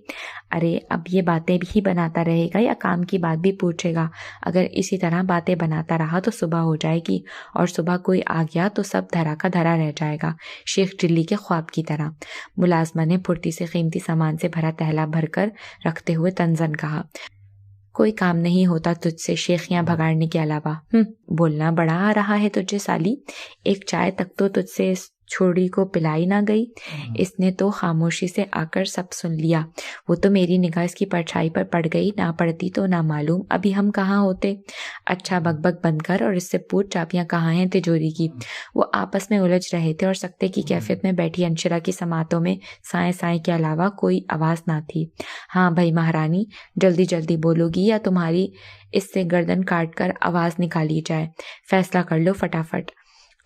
अरे अब ये बातें भी बनाता रहेगा या काम की बात भी पूछेगा? अगर इसी तरह बातें बनाता रहा तो सुबह हो जाएगी, और सुबह कोई आ गया तो सब धरा का धरा रह जाएगा, शेख चिल्ली के ख्वाब की तरह। मुलाजमा ने फुर्ती से कीमती सामान से भरा थैला भरकर रखते हुए तंजन कहा। कोई काम नहीं होता तुझसे शेखियाँ भगाड़ने के अलावा। बोलना बड़ा आ रहा है तुझे साली, एक चाय तक तो तुझसे छोड़ी को पिलाई ना गई। इसने तो खामोशी से आकर सब सुन लिया। वो तो मेरी निगाह इसकी परछाई पर पड़ गई, ना पड़ती तो ना मालूम अभी हम कहाँ होते। अच्छा बकबक बंद कर और इससे पूछ चाबियाँ कहाँ हैं तिजोरी की। वो आपस में उलझ रहे थे और सख्ते की कैफियत में बैठी अंशरा की समातों में साए साए के अलावा कोई आवाज़ ना थी। हाँ भाई महारानी, जल्दी जल्दी बोलोगी या तुम्हारी इससे गर्दन काट कर आवाज़ निकाली जाए? फैसला कर लो फटाफट।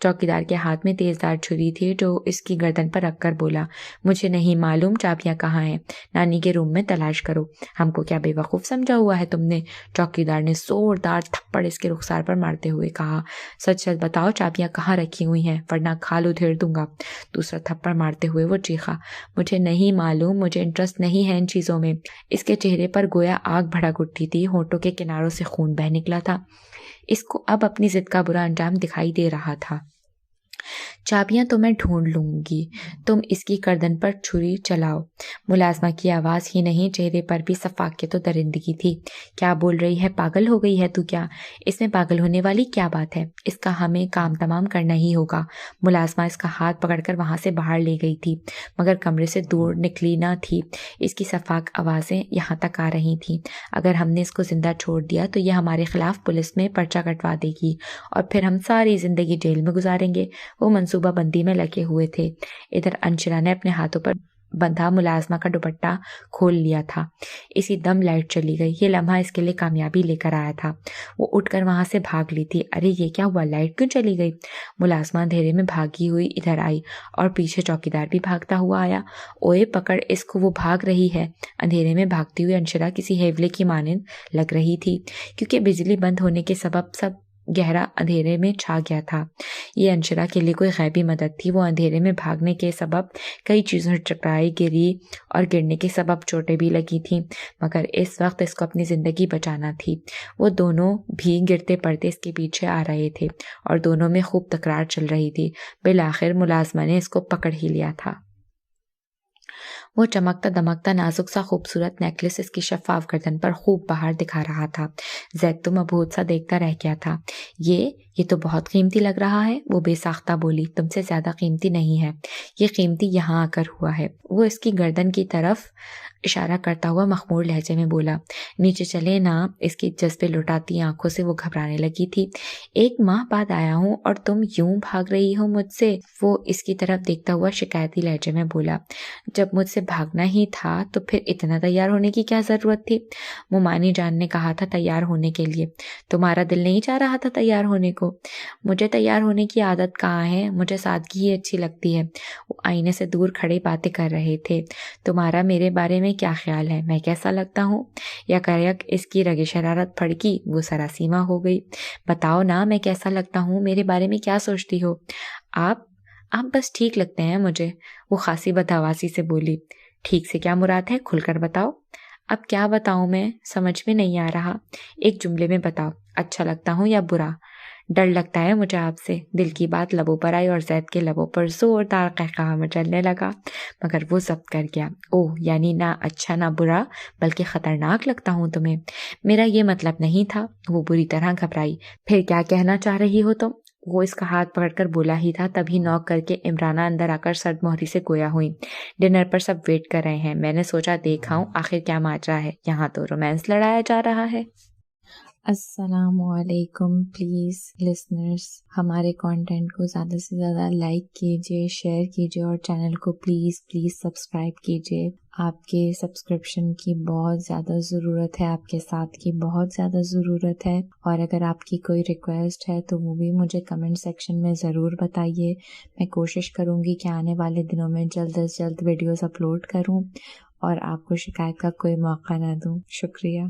चौकीदार के हाथ में तेजदार छुरी थी जो इसकी गर्दन पर रखकर बोला, मुझे नहीं मालूम चाबियां कहाँ हैं, नानी के रूम में तलाश करो। हमको क्या बेवकूफ़ समझा हुआ है तुमने? चौकीदार ने जोरदार थप्पड़ इसके रुखसार पर मारते हुए कहा, सच सच बताओ चाबियां कहाँ रखी हुई हैं, वरना खाल उधेड़ दूंगा। दूसरा थप्पड़ मारते हुए वो चीखा, मुझे नहीं मालूम, मुझे इंटरेस्ट नहीं है इन चीज़ों में। इसके चेहरे पर गोया आग भड़क उठी थी, होंठों के किनारों से खून बह निकला था। इसको अब अपनी जिद का बुरा अंजाम दिखाई दे रहा था। चाबियां तो मैं ढूंढ लूंगी, तुम इसकी गर्दन पर छुरी चलाओ। मुलाजमा की आवाज़ ही नहीं, चेहरे पर भी सफाके तो दरिंदगी थी। क्या बोल रही है, पागल हो गई है तू क्या? इसमें पागल होने वाली क्या बात है? इसका हमें काम तमाम करना ही होगा। मुलाजमा इसका हाथ पकड़कर वहां से बाहर ले गई थी, मगर कमरे से दूर निकली ना थी। इसकी सफाक आवाज़ें यहाँ तक आ रही थीं। अगर हमने इसको जिंदा छोड़ दिया तो यह हमारे खिलाफ पुलिस में पर्चा कटवा देगी और फिर हम सारी जिंदगी जेल में गुजारेंगे। वो मंसूबा बंदी में लगे हुए थे। इधर अंशरा ने अपने हाथों पर बंधा मुलाजमा का दुपट्टा खोल लिया था। इसी दम लाइट चली गई। ये लम्हा इसके लिए कामयाबी लेकर आया था। वो उठकर वहां से भाग ली थी। अरे ये क्या हुआ, लाइट क्यों चली गई? मुलाजमा अंधेरे में भागी हुई इधर आई और पीछे चौकीदार भी भागता हुआ आया। ओए पकड़ इसको, वो भाग रही है। अंधेरे में भागती हुई अंशरा किसी हेवले की मानिंद लग रही थी, क्योंकि बिजली बंद होने के सबब सब गहरा अंधेरे में छा गया था। ये अंशरा के लिए कोई गैबी मदद थी। वो अंधेरे में भागने के सबब कई चीज़ों से टकराई, गिरी और गिरने के सबब चोटें भी लगी थीं, मगर इस वक्त इसको अपनी ज़िंदगी बचाना थी। वो दोनों भी गिरते पड़ते इसके पीछे आ रहे थे और दोनों में खूब तकरार चल रही थी। बिलाखिर मुलाजमा ने इसको पकड़ ही लिया था। वो चमकता दमकता नाजुक सा खूबसूरत नेकलेस इसकी शफाफ गर्दन पर खूब बाहर दिखा रहा था। जैद तो मबहूत सा देखता रह गया था। ये तो बहुत कीमती लग रहा है, वो बेसाख्ता बोली। तुमसे ज्यादा कीमती नहीं है, ये कीमती यहाँ आकर हुआ है। वो इसकी गर्दन की तरफ इशारा करता हुआ मखमूर लहजे में बोला, नीचे चले ना। इसकी जज्बे लुटाती आंखों से वो घबराने लगी थी। 1 माह बाद आया हूँ और तुम यूं भाग रही हो मुझसे? वो इसकी तरफ देखता हुआ शिकायती लहजे में बोला, जब मुझसे भागना ही था तो फिर इतना तैयार होने की क्या जरूरत थी? मुमानी जान ने कहा था तैयार होने के लिए। तुम्हारा दिल नहीं चाह रहा था तैयार होने को? मुझे तैयार होने की आदत कहाँ है, मुझे सादगी ही अच्छी लगती है। वो आईने से दूर खड़े बातें कर रहे थे। तुम्हारा मेरे बारे में क्या ख्याल है, मैं कैसा लगता हूँ? यकायक इसकी रगे शरारत फड़की, वो सरासीमा हो गई। बताओ ना, मैं कैसा लगता हूँ, मेरे बारे में क्या सोचती हो? आप बस ठीक लगते हैं मुझे, वो खासी बदहवासी से बोली। ठीक से क्या मुराद है, खुलकर बताओ। अब क्या बताऊं मैं, समझ में नहीं आ रहा। एक जुमले में बताओ, अच्छा लगता हूँ या बुरा? डर लगता है मुझे आपसे। दिल की बात लबों पर आई और जैद के लबों पर जोरदार कहकहा मचलने लगा, मगर वो जब्त कर गया। ओह, यानी ना अच्छा ना बुरा, बल्कि खतरनाक लगता हूँ तुम्हें? मेरा ये मतलब नहीं था। वो बुरी तरह घबराई। फिर क्या कहना चाह रही हो तुम? वो इसका हाथ पकड़कर बोला ही था, तभी नॉक करके इमराना अंदर आकर सर्द मोहरी से गोया हुई। डिनर पर सब वेट कर रहे हैं। मैंने सोचा देखाऊं आखिर क्या माजरा है। यहाँ तो रोमांस लड़ाया जा रहा है। अस्सलामुअलैकुम। प्लीज़ लिसनर्स, हमारे कंटेंट को ज़्यादा से ज़्यादा लाइक कीजिए, शेयर कीजिए और चैनल को प्लीज़ सब्सक्राइब कीजिए। आपके सब्सक्रिप्शन की बहुत ज़्यादा ज़रूरत है, आपके साथ की बहुत ज़्यादा ज़रूरत है। और अगर आपकी कोई रिक्वेस्ट है तो वो भी मुझे कमेंट सेक्शन में ज़रूर बताइए। मैं कोशिश करूँगी कि आने वाले दिनों में जल्द से जल्द वीडियोज़ अपलोड करूँ और आपको शिकायत का कोई मौका ना दूँ। शुक्रिया।